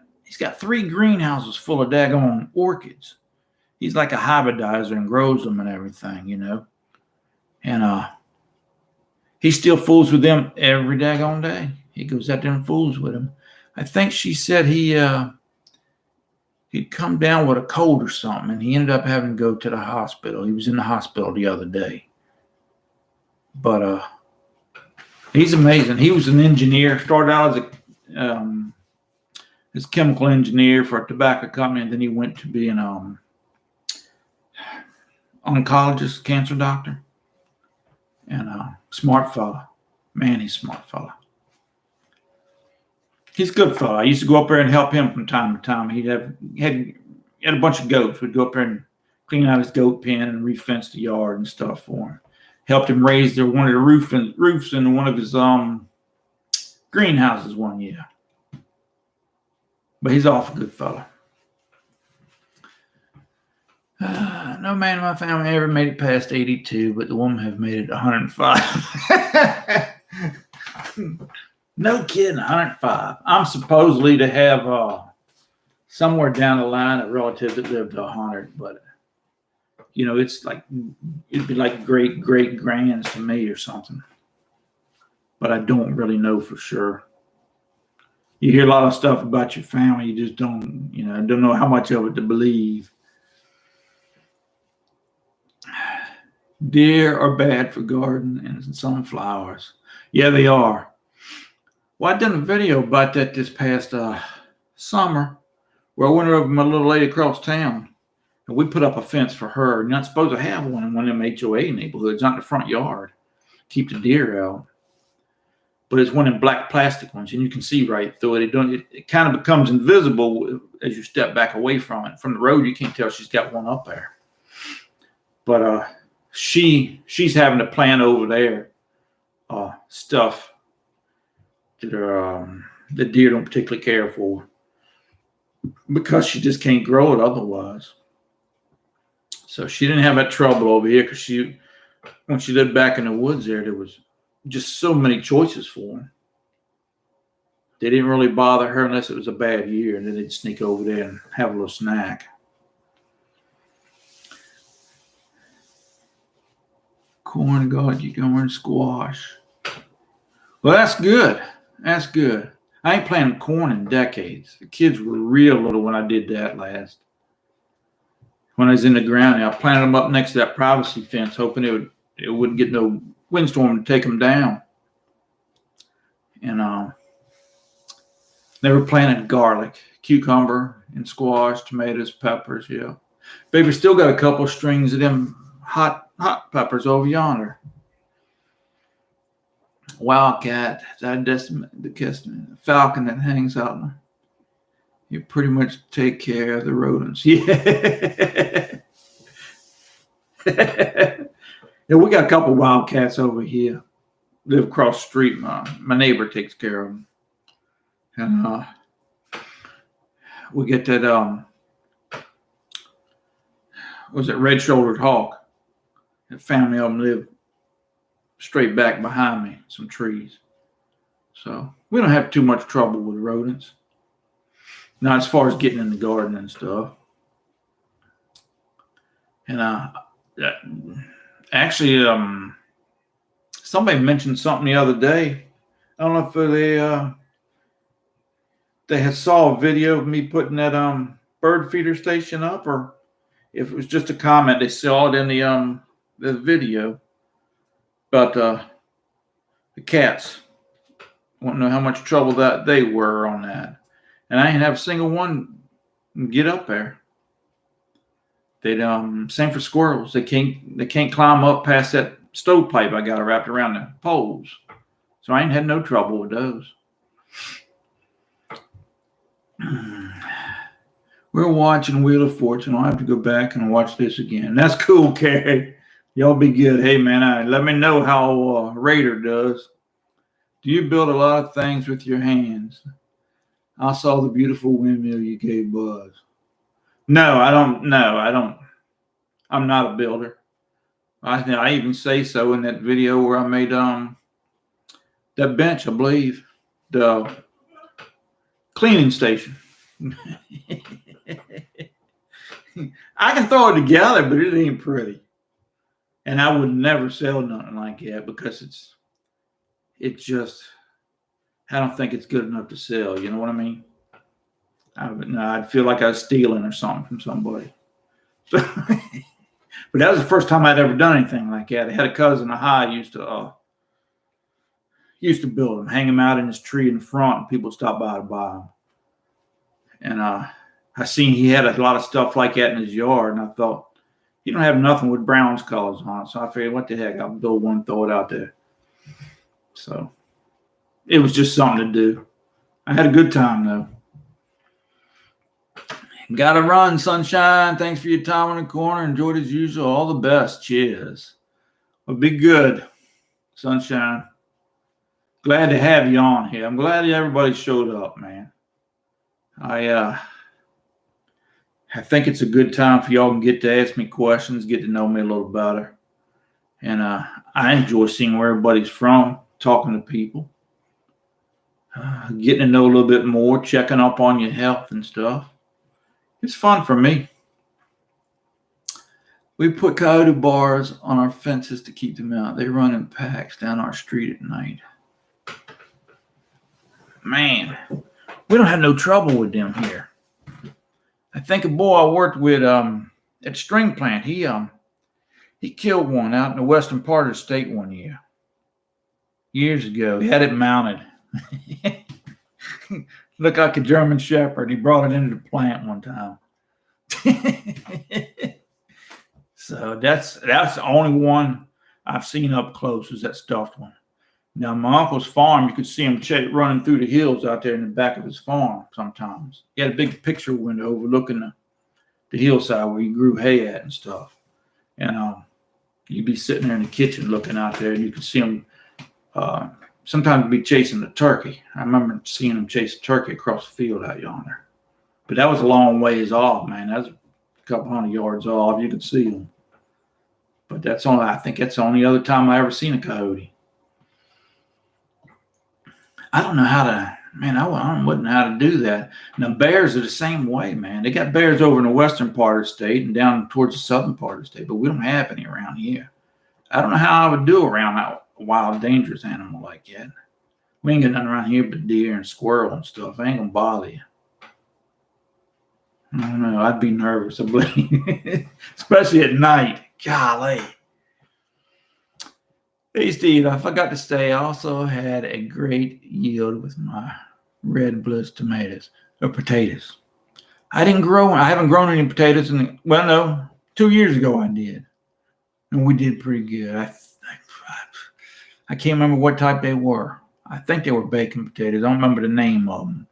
3 greenhouses full of daggone orchids. He's like a hybridizer and grows them and everything, And he still fools with them every daggone day. He goes out there and fools with them. I think she said he'd come down with a cold or something, and he ended up having to go to the hospital. He was in the hospital the other day. But he's amazing. He was an engineer. Started out as a chemical engineer for a tobacco company, and then he went to be an oncologist, cancer doctor, and smart fella. Man, he's a smart fella. He's a good fella. I used to go up there and help him from time to time. He had a bunch of goats. We'd go up there and clean out his goat pen and refence the yard and stuff for him. Helped him raise one of the roofs in one of his greenhouses one year. But he's an awful good fella. No man in my family ever made it past 82, but the woman have made it 105. No kidding, 105. I'm supposedly to have somewhere down the line a relative that lived to 100, but it's like it'd be like great grands to me or something. But I don't really know for sure. You hear a lot of stuff about your family, you just don't know how much of it to believe. Deer are bad for garden and some flowers. Yeah, they are. Well, I done a video about that this past summer, where I went over to my little lady across town, and we put up a fence for her. You're not supposed to have one in one of them HOA neighborhoods, not in the front yard. Keep the deer out. But it's one of them black plastic ones, and you can see right through it. It kind of becomes invisible as you step back away from it. From the road, you can't tell she's got one up there. But she's having to plant over there stuff that the deer don't particularly care for, because she just can't grow it otherwise. So she didn't have that trouble over here, because when she lived back in the woods there was just so many choices for them. They didn't really bother her unless it was a bad year, and then they'd sneak over there and have a little snack. Corn, corn, squash. Well, that's good. That's good. I ain't planted corn in decades. The kids were real little when I did that last. When I was in the ground, I planted them up next to that privacy fence, hoping it wouldn't get no windstorm to take them down. And they were planting garlic, cucumber, and squash, tomatoes, peppers. Yeah, baby, still got a couple strings of them hot peppers over yonder. Wildcat, the falcon that hangs out there. You pretty much take care of the rodents. Yeah. Yeah, we got a couple wildcats over here. Live across the street. My neighbor takes care of them. And we get that was it red-shouldered hawk? A family of them live straight back behind me, some trees. So we don't have too much trouble with rodents. Not as far as getting in the garden and stuff. And actually, somebody mentioned something the other day. I don't know if they had saw a video of me putting that bird feeder station up, or if it was just a comment. They saw it in the video. But the cats, I want to know how much trouble that they were on that. And I didn't have a single one get up there. They'd same for squirrels. They can't climb up past that stovepipe I got wrapped around the poles. So I ain't had no trouble with those. We're watching Wheel of Fortune. I'll have to go back and watch this again. That's cool, Carrie. Y'all be good. Hey, man, let me know how Raider does. Do you build a lot of things with your hands? I saw the beautiful windmill you gave Buzz. No, I don't. No, I don't. I'm not a builder. I even say so in that video where I made that bench, I believe, the cleaning station. I can throw it together, but it ain't pretty. And I would never sell nothing like that because it's just, I don't think it's good enough to sell. You know what I mean? I'd feel like I was stealing or something from somebody. So, but that was the first time I'd ever done anything like that. I had a cousin, used to build them, hang them out in his tree in the front, and people stopped by to buy them. And I seen he had a lot of stuff like that in his yard, and I thought, you don't have nothing with Brown's colors on it. So I figured, what the heck, I'll build one, throw it out there. So it was just something to do. I had a good time, though. Gotta run, sunshine. Thanks for your time in the corner. Enjoyed as usual. All the best. Cheers. Well, be good, sunshine. Glad to have you on here. I'm glad everybody showed up, man. I think it's a good time for y'all to get to ask me questions, get to know me a little better. And I enjoy seeing where everybody's from, talking to people, getting to know a little bit more, checking up on your health and stuff. It's fun for me. We put coyote bars on our fences to keep them out. They run in packs down our street at night. Man, we don't have no trouble with them here. I think a boy I worked with at string plant, he killed one out in the western part of the state one years ago. He had it mounted. Looked like a German Shepherd. He brought it into the plant one time. So that's the only one I've seen up close, is that stuffed one. Now, my uncle's farm, you could see him running through the hills out there in the back of his farm sometimes. He had a big picture window overlooking the hillside where he grew hay at and stuff. And you'd be sitting there in the kitchen looking out there, and you could see him sometimes be chasing a turkey. I remember seeing him chase a turkey across the field out yonder. But that was a long ways off, man. That was a couple hundred yards off. You could see him. But I think that's the only other time I ever seen a coyote. I don't know I wouldn't know how to do that. Now, bears are the same way, man. They got bears over in the western part of the state and down towards the southern part of the state, but we don't have any around here. I don't know how I would do around a wild, dangerous animal like that. We ain't got nothing around here but deer and squirrel and stuff. I ain't gonna bother you. I don't know. I'd be nervous, I believe. Especially at night. Golly. Hey, Steve, I forgot to say I also had a great yield with my red bliss potatoes. I haven't grown any potatoes 2 years ago I did. And we did pretty good. I can't remember what type they were. I think they were bacon potatoes. I don't remember the name of them.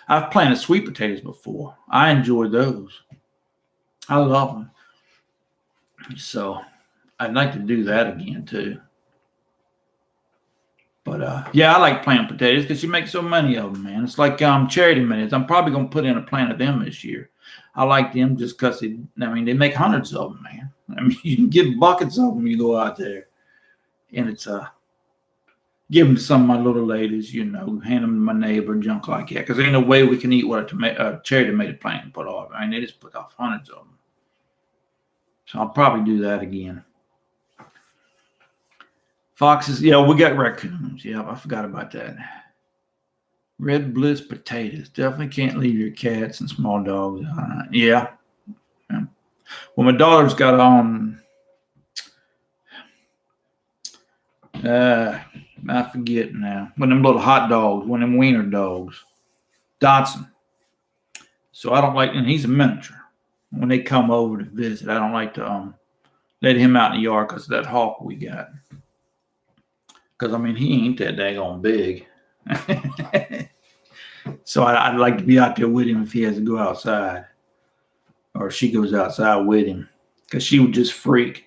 I've planted sweet potatoes before. I enjoy those. I love them. So I'd like to do that again too. But yeah, I like planting potatoes because you make so many of them, man. It's like charity minutes. I'm probably going to put in a plant of them this year. I like them just because they make hundreds of them, man. I mean, you can get buckets of them when you go out there. and it's give them to some of my little ladies, hand them to my neighbor, junk like that. Because ain't no way we can eat what a cherry tomato plant put off. I mean, they just put off hundreds of them. So I'll probably do that again. Foxes, yeah, we got raccoons. Yeah, I forgot about that. Red Bliss potatoes. Definitely can't leave your cats and small dogs. Yeah. Well, my daughter's got I forget now. One of them little hot dogs, one of them wiener dogs. Dotson. So I don't like, and he's a miniature. When they come over to visit, I don't like to let him out in the yard because of that hawk we got. Because, I mean, he ain't that daggone big. So I'd like to be out there with him if he has to go outside. Or she goes outside with him. Because she would just freak.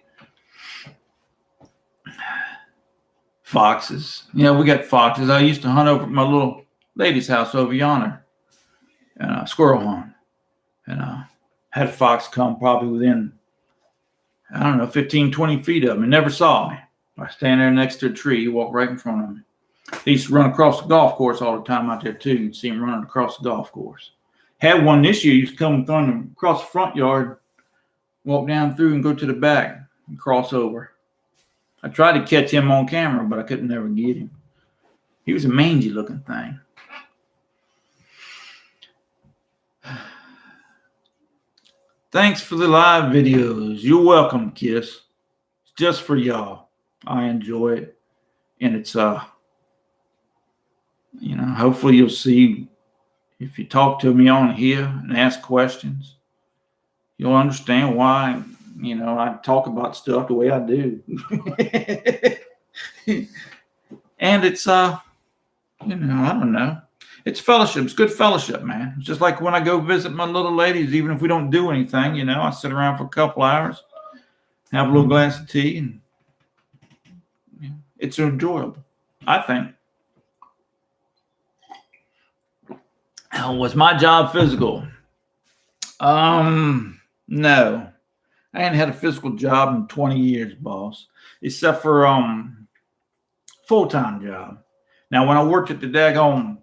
Foxes. Yeah, we got foxes. I used to hunt over at my little lady's house over yonder. And squirrel hunt. And had a fox come probably within, 15, 20 feet of me. Never saw me. I stand there next to a tree. He walked right in front of me. He used to run across the golf course all the time out there, too. You'd see him running across the golf course. Had one this year. He used to come across the front yard, walk down through and go to the back and cross over. I tried to catch him on camera, but I couldn't never get him. He was a mangy-looking thing. Thanks for the live videos. You're welcome, Kiss. It's just for y'all. I enjoy it. And it's, hopefully you'll see if you talk to me on here and ask questions, you'll understand why, I talk about stuff the way I do. And it's, I don't know. It's fellowship. It's good fellowship, man. It's just like when I go visit my little ladies, even if we don't do anything, I sit around for a couple hours, have a little glass of tea, and it's enjoyable, I think. Was my job physical? No. I ain't had a physical job in 20 years, boss, except for full-time job. Now, when I worked at the daggone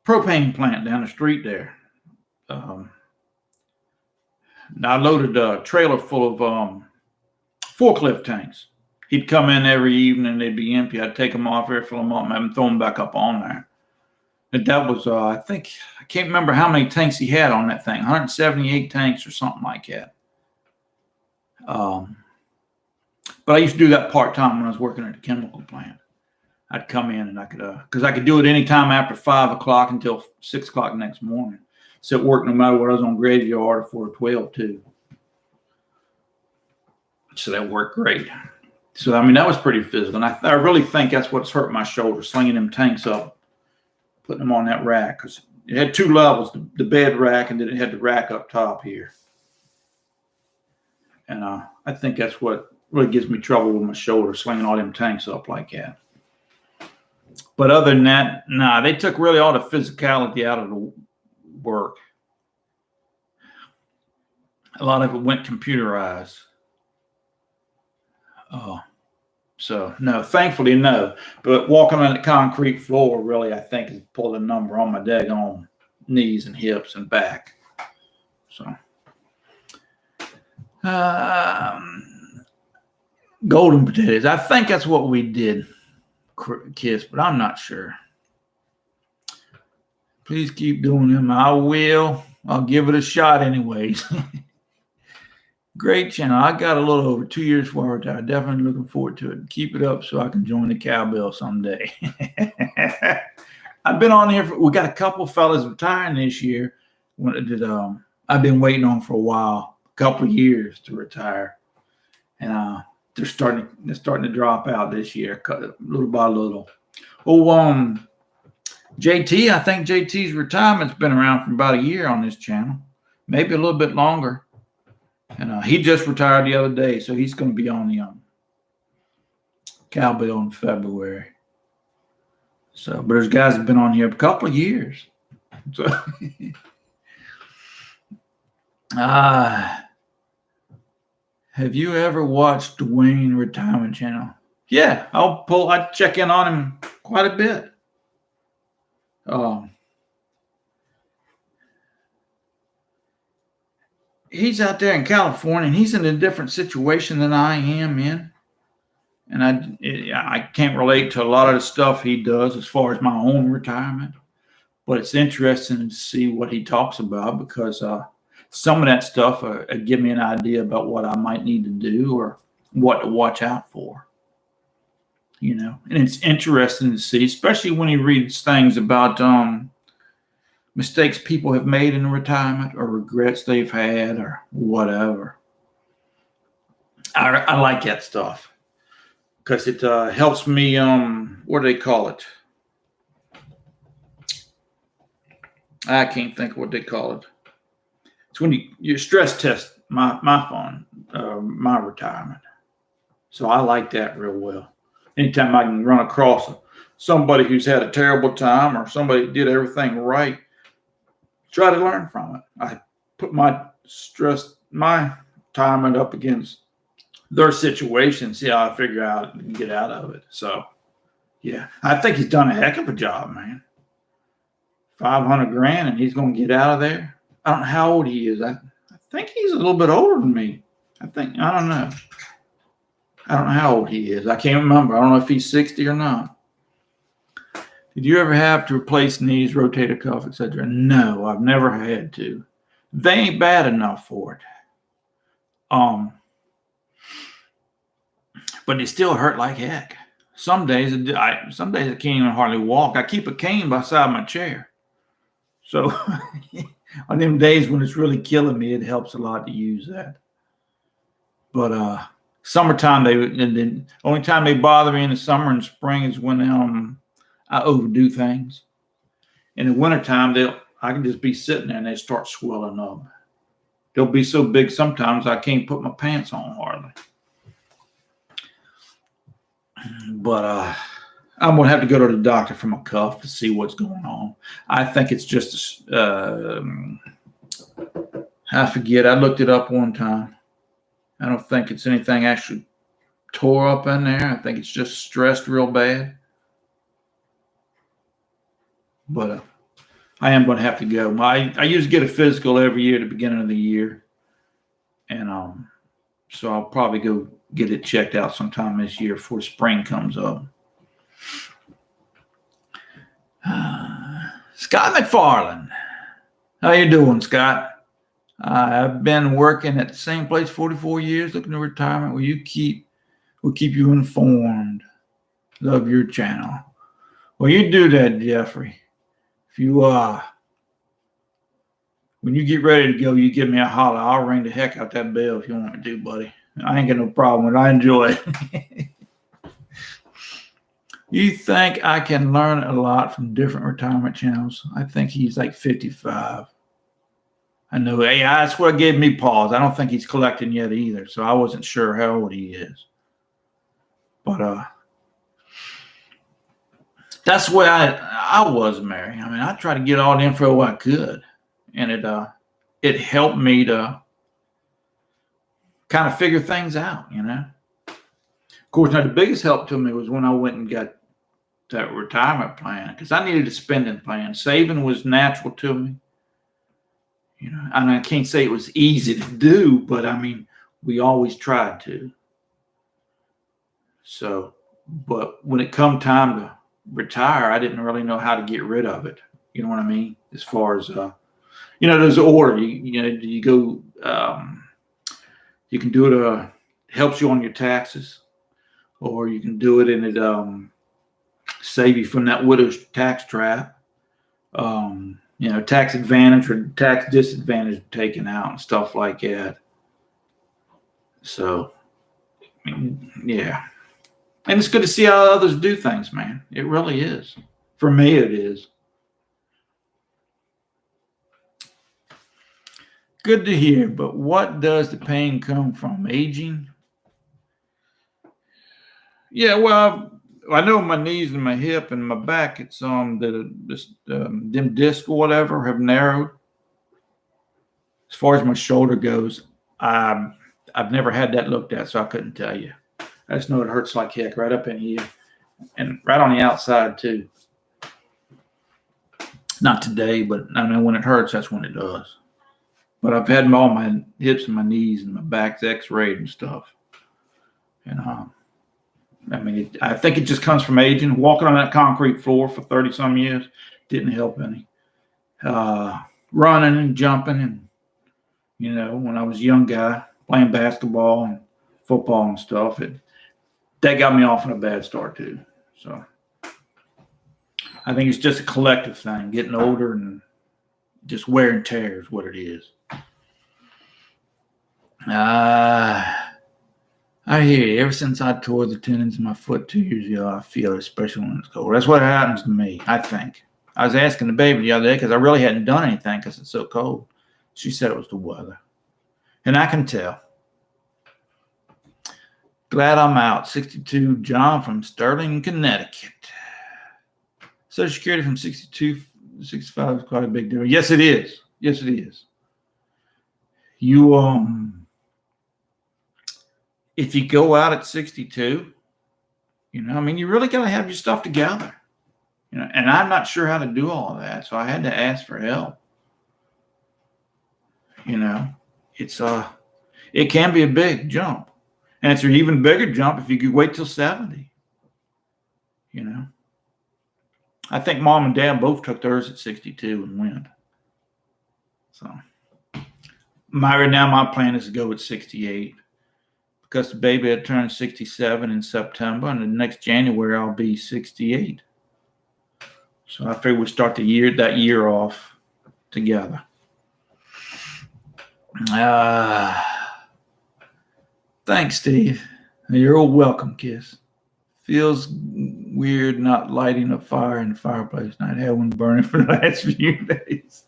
propane plant down the street there, I loaded a trailer full of forklift tanks. He'd come in every evening, they'd be empty. I'd take them off here, fill them up, and have them throw them back up on there. And that was, I can't remember how many tanks he had on that thing, 178 tanks or something like that. But I used to do that part-time when I was working at the chemical plant. I'd come in and I could, because I could do it anytime after 5 o'clock until 6 o'clock next morning. So it worked no matter what I was on graveyard or 412 too. So that worked great. So, that was pretty physical. And I really think that's what's hurt my shoulder, slinging them tanks up, putting them on that rack. Because it had 2 levels, the bed rack, and then it had the rack up top here. And I think that's what really gives me trouble with my shoulder, slinging all them tanks up like that. But other than that, they took really all the physicality out of the work. A lot of it went computerized. So no, thankfully no. But walking on the concrete floor really, I think, has pulled a number on my daggone knees and hips and back. So golden potatoes. I think that's what we did, Kiss, but I'm not sure. Please keep doing them. I will. I'll give it a shot anyways. Great channel. I got a little over 2 years for I retired. Definitely looking forward to it. Keep it up so I can join the cowbell someday. I've been on here. We got a couple fellas retiring this year. I've been waiting on for a while, a couple of years to retire, and they're starting to drop out this year, little by little. JT. I think JT's retirement's been around for about a year on this channel, maybe a little bit longer. And he just retired the other day, so he's going to be on the cowbell in February. So, but there's guys that have been on here a couple of years. So, Have you ever watched Dwayne Retirement Channel? Yeah, I check in on him quite a bit. He's out there in California, and he's in a different situation than I am in. And I can't relate to a lot of the stuff he does as far as my own retirement. But it's interesting to see what he talks about because some of that stuff give me an idea about what I might need to do or what to watch out for. And it's interesting to see, especially when he reads things about mistakes people have made in retirement or regrets they've had or whatever. I like that stuff because it helps me. What do they call it? I can't think of what they call it. It's when you stress test my fund, my retirement. So I like that real well. Anytime I can run across somebody who's had a terrible time or somebody did everything right, try to learn from it. I put my retirement up against their situation, see how I figure out and get out of it. So, yeah, I think he's done a heck of a job, man. $500,000 and he's going to get out of there. I don't know how old he is. I think he's a little bit older than me. I don't know. I don't know how old he is. I can't remember. I don't know if he's 60 or not. Did you ever have to replace knees, rotator cuff, etc.? No, I've never had to. They ain't bad enough for it. But they still hurt like heck. Some days I can't even hardly walk. I keep a cane beside my chair. So on them days when it's really killing me, it helps a lot to use that. But summertime, the only time they bother me in the summer and spring is when I overdo things. In the wintertime, I can just be sitting there and they start swelling up. They'll be so big sometimes I can't put my pants on hardly. But I'm going to have to go to the doctor for my cuff to see what's going on. I think it's just, I forget. I looked it up one time. I don't think it's anything actually tore up in there. I think it's just stressed real bad. But I am going to have to go. I usually get a physical every year at the beginning of the year. And so I'll probably go get it checked out sometime this year before spring comes up. Scott McFarland. How you doing, Scott? I've been working at the same place 44 years, looking to retirement. We'll keep you informed. Love your channel. Well, you do that, Jeffrey. If you when you get ready to go, you give me a holler. I'll ring the heck out that bell if you want me to, buddy. I ain't got no problem with it. I enjoy it. You think I can learn a lot from different retirement channels? I think he's like 55. I know. Hey, that's what gave me pause. I don't think he's collecting yet either, so I wasn't sure how old he is. But that's the way I was, Mary. I mean, I tried to get all the info I could, and it helped me to kind of figure things out, Of course, now the biggest help to me was when I went and got that retirement plan because I needed a spending plan. Saving was natural to me. And I can't say it was easy to do, but I mean, we always tried to. So, but when it come time to retire, I didn't really know how to get rid of it. You know what I mean? As far as, there's an order. You go, you can do it, helps you on your taxes, or you can do it and it save you from that widow's tax trap. Tax advantage or tax disadvantage taken out and stuff like that. So, yeah. And it's good to see how others do things, man. It really is. For me, it is. Good to hear, but what does the pain come from? Aging? Yeah, well, I know my knees and my hip and my back, it's them discs or whatever have narrowed. As far as my shoulder goes, I've never had that looked at, so I couldn't tell you. I just know it hurts like heck right up in here and right on the outside too. Not today, but I know when it hurts, that's when it does. But I've had all my hips and my knees and my back's x-rayed and stuff. And I mean, I think it just comes from aging. Walking on that concrete floor for 30-some years didn't help any. Running and jumping and, when I was a young guy playing basketball and football and stuff, that got me off on a bad start too. So I think it's just a collective thing, getting older and just wear and tear is what it is. I hear you. Ever since I tore the tendons in my foot 2 years ago, I feel it, especially when it's cold. That's what happens to me, I think. I was asking the baby the other day because I really hadn't done anything because it's so cold. She said it was the weather. And I can tell. Glad I'm out. 62, John from Sterling, Connecticut. Social Security from 62 to 65 is quite a big deal. Yes, it is. Yes, it is. If you go out at 62, you really got to have your stuff together. And I'm not sure how to do all of that, so I had to ask for help. It can be a big jump. And it's an even bigger jump if you could wait till 70. I think mom and dad both took theirs at 62 and went. So right now my plan is to go at 68 because the baby had turned 67 in September, and the next January I'll be 68. So I figure we start that year off together. Thanks, Steve. You're all welcome, Kiss. Feels weird not lighting a fire in the fireplace. I'd had one burning for the last few days.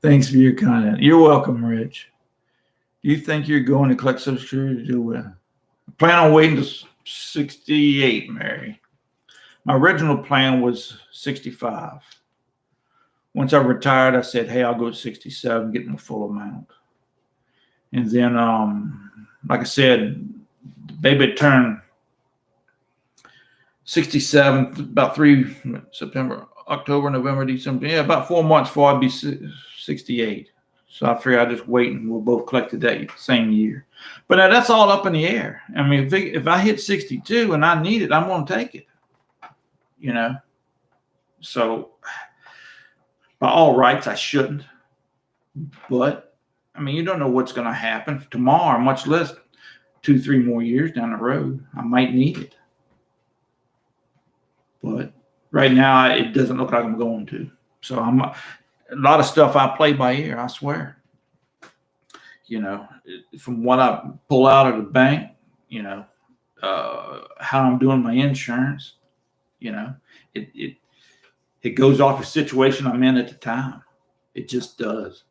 Thanks for your comment. You're welcome, Rich. Do you think you're going to collect Social Security to do well? I plan on waiting to 68, Mary. My original plan was 65. Once I retired, I said, hey, I'll go to 67, get my full amount. And then, like I said, the baby turned 67, about September, October, November, December. Yeah, about 4 months before I'd be 68. So I figured I'd just wait and we'll both collect it that same year. But now that's all up in the air. I mean, if I hit 62 and I need it, I'm going to take it. So by all rights, I shouldn't. But, you don't know what's going to happen tomorrow, much less 2-3 more years down the road. I might need it. But right now, it doesn't look like I'm going to. So a lot of stuff I play by ear, I swear. From what I pull out of the bank, how I'm doing my insurance, it goes off the situation I'm in at the time. It just does.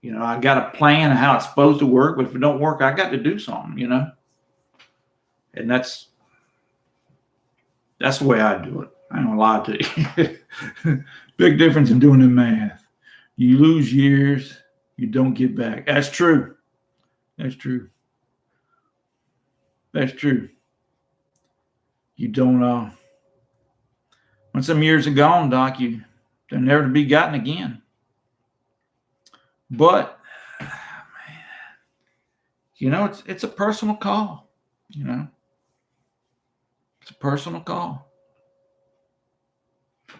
I got a plan of how it's supposed to work, but if it don't work, I got to do something, And that's the way I do it. I ain't gonna lie to you. Big difference in doing the math. You lose years, you don't get back. That's true. That's true. That's true. You don't when some years are gone, Doc, they're never to be gotten again. But man, it's a personal call, It's a personal call.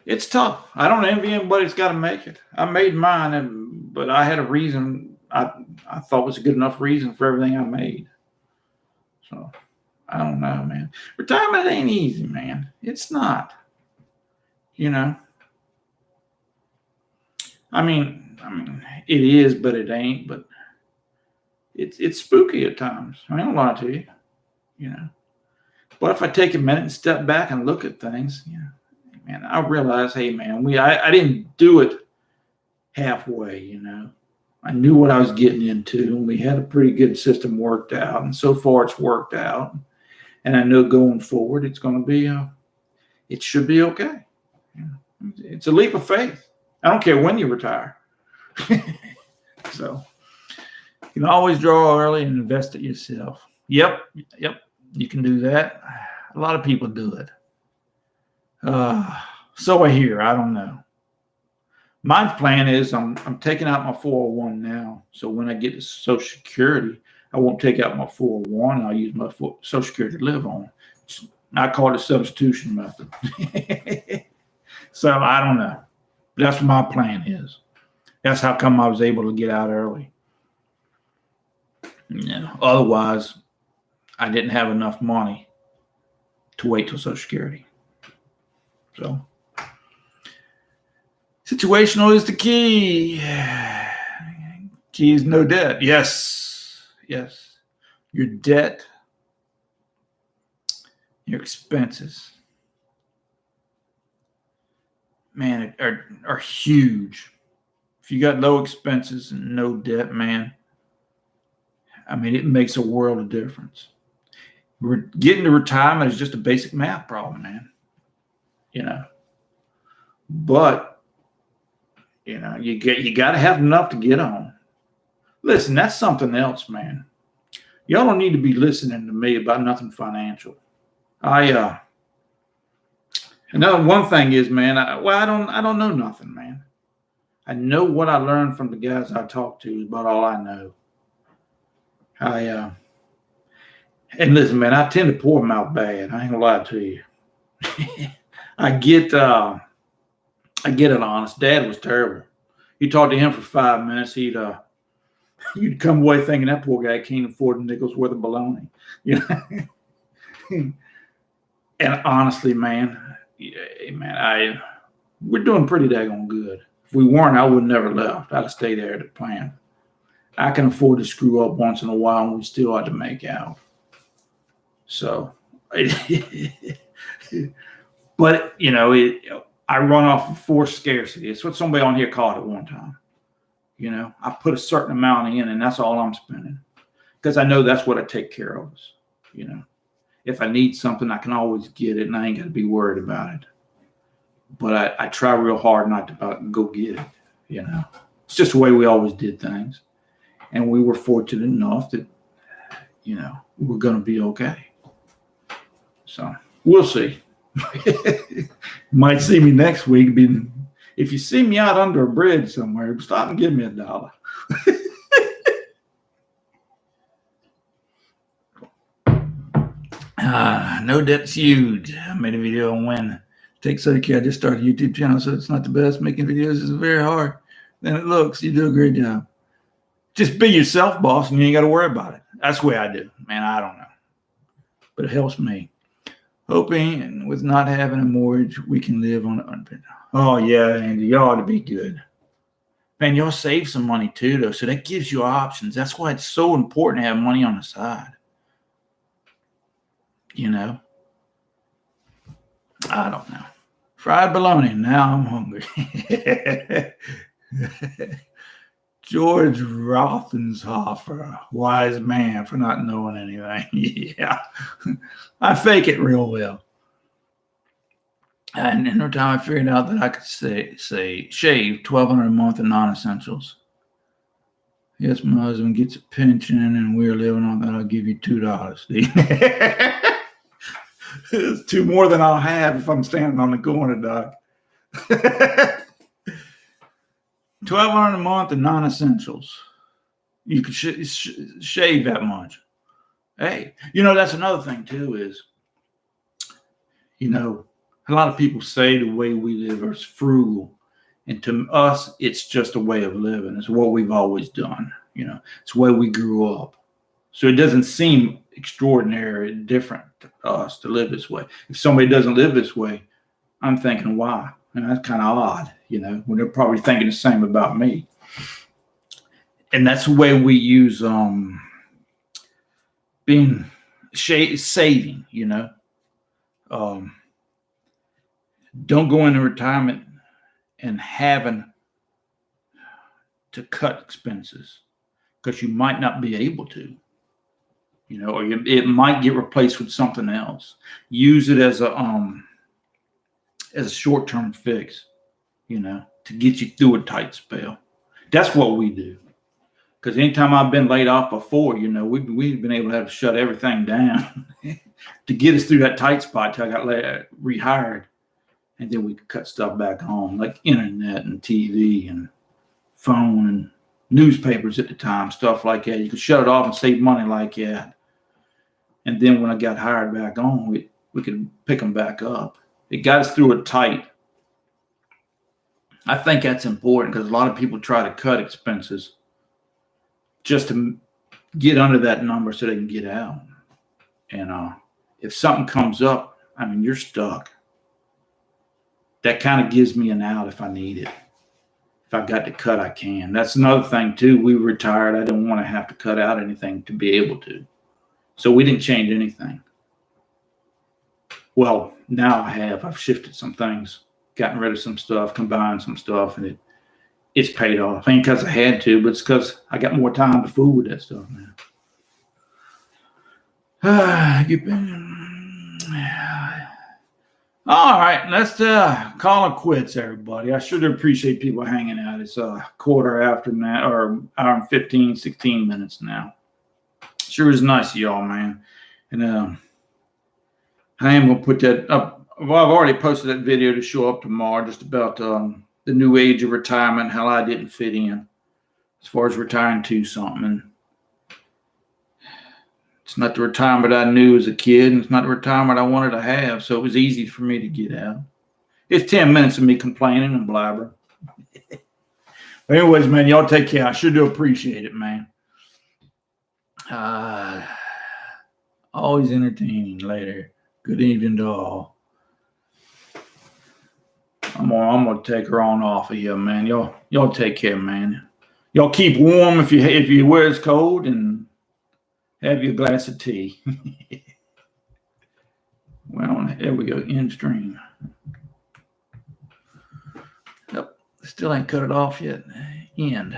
It's tough. I don't envy anybody that's got to make it. I made mine, but I had a reason. I thought was a good enough reason for everything I made. So I don't know, man. Retirement ain't easy, man. It's not. It is, but it ain't. But it's spooky at times. I ain't gonna lie to you. But if I take a minute and step back and look at things, man, I realize, hey, man, I didn't do it halfway. I knew what I was getting into, and we had a pretty good system worked out, and so far it's worked out. And I know going forward, it's going to be, it should be okay. It's a leap of faith. I don't care when you retire. So, You can always draw early and invest it yourself. Yep. You can do that. A lot of people do it. So I hear. I don't know. My plan is I'm taking out my 401 now. So when I get to Social Security, I won't take out my 401. I'll use my Social Security to live on. I call it a substitution method. So I don't know. That's what my plan is. That's how come I was able to get out early. Otherwise, I didn't have enough money to wait till Social Security. So, situational is the key. Key is no debt. Yes. Your debt, your expenses, man, are huge. If you got low expenses and no debt, man, I mean, it makes a world of difference. Getting to retirement is just a basic math problem, man. But you got to have enough to get on. Listen, that's something else, man. Y'all don't need to be listening to me about nothing financial. Another one thing is, man, I don't know nothing, man. I know what I learned from the guys I talk to is about all I know. And listen, man, I tend to pour them out bad. I ain't gonna lie to you. I get it honest. Dad was terrible. You talk to him for 5 minutes, you'd come away thinking that poor guy can't afford a nickel's worth of bologna. And honestly, man, we're doing pretty daggone good. If we weren't, I would never left. I'd have stayed there at the plant. I can afford to screw up once in a while, and we still had to make out. So, but I run off of forced scarcity. It's what somebody on here called it one time. I put a certain amount in, and that's all I'm spending because I know that's what I take care of us. If I need something, I can always get it, and I ain't got to be worried about it. But I try real hard not to go get it. It's just the way we always did things, and we were fortunate enough that we're going to be okay. So we'll see. Might see me next week. If you see me out under a bridge somewhere, stop and give me $1. No debt's huge. I made a video on when take Social Care. I just started a YouTube channel, so it's not the best. Making videos is very hard than it looks. You do a great job. Just be yourself, boss, and you ain't got to worry about it. That's the way I do. Man, I don't know. But it helps me. Hoping with not having a mortgage, we can live on unpaid. Oh, yeah, Andy, y'all ought to be good. Man, y'all save some money too, though, so that gives you options. That's why it's so important to have money on the side. I don't know. Fried bologna, now I'm hungry. George Rothenshofer, wise man for not knowing anything. Yeah, I fake it real well. And in no time, I figured out that I could say shave $1,200 a month in non-essentials. Yes, my husband gets a pension, and we're living on that. I'll give you $2. It's two more than I'll have if I'm standing on the corner, Doc. $1,200 a month in non-essentials. You could shave that much. Hey, that's another thing too is, a lot of people say the way we live is frugal. And to us, it's just a way of living. It's what we've always done. It's the way we grew up. So it doesn't seem extraordinary, different to us to live this way. If somebody doesn't live this way, I'm thinking, why? And that's kind of odd, when they're probably thinking the same about me. And that's the way we use saving, don't go into retirement and having to cut expenses because you might not be able to, or it might get replaced with something else. Use it as a short-term fix, to get you through a tight spell. That's what we do. Because anytime I've been laid off before, we've been able to have to shut everything down to get us through that tight spot till I got rehired. And then we could cut stuff back on, like internet and TV and phone and newspapers at the time, stuff like that. You could shut it off and save money like that. And then when I got hired back on, we could pick them back up. It got us through it tight. I think that's important because a lot of people try to cut expenses just to get under that number so they can get out. And if something comes up, I mean, you're stuck. That kind of gives me an out if I need it. If I've got to cut, I can. That's another thing, too. We retired. I didn't want to have to cut out anything to be able to. So we didn't change anything. Well, now I have. I've shifted some things, gotten rid of some stuff, combined some stuff, and it's paid off. Ain't because I had to, but it's because I got more time to fool with that stuff now. All right, let's call it quits, everybody. I sure do appreciate people hanging out. It's a quarter after now, or hour and 15, 16 minutes now. Sure is nice of y'all, man. And I am going to put that up. Well, I've already posted that video to show up tomorrow, just about the new age of retirement, how I didn't fit in as far as retiring to something. And it's not the retirement I knew as a kid, and it's not the retirement I wanted to have, so it was easy for me to get out. It's 10 minutes of me complaining and blabbering. But anyways, man, y'all take care. I sure do appreciate it, man. Always entertaining. Later. Good evening to all. I'm gonna take her on off of here, man. Y'all take care, man. Y'all keep warm if you wear it's cold, and have your glass of tea. Well, there we go. End stream. Yep. Still ain't cut it off yet. End.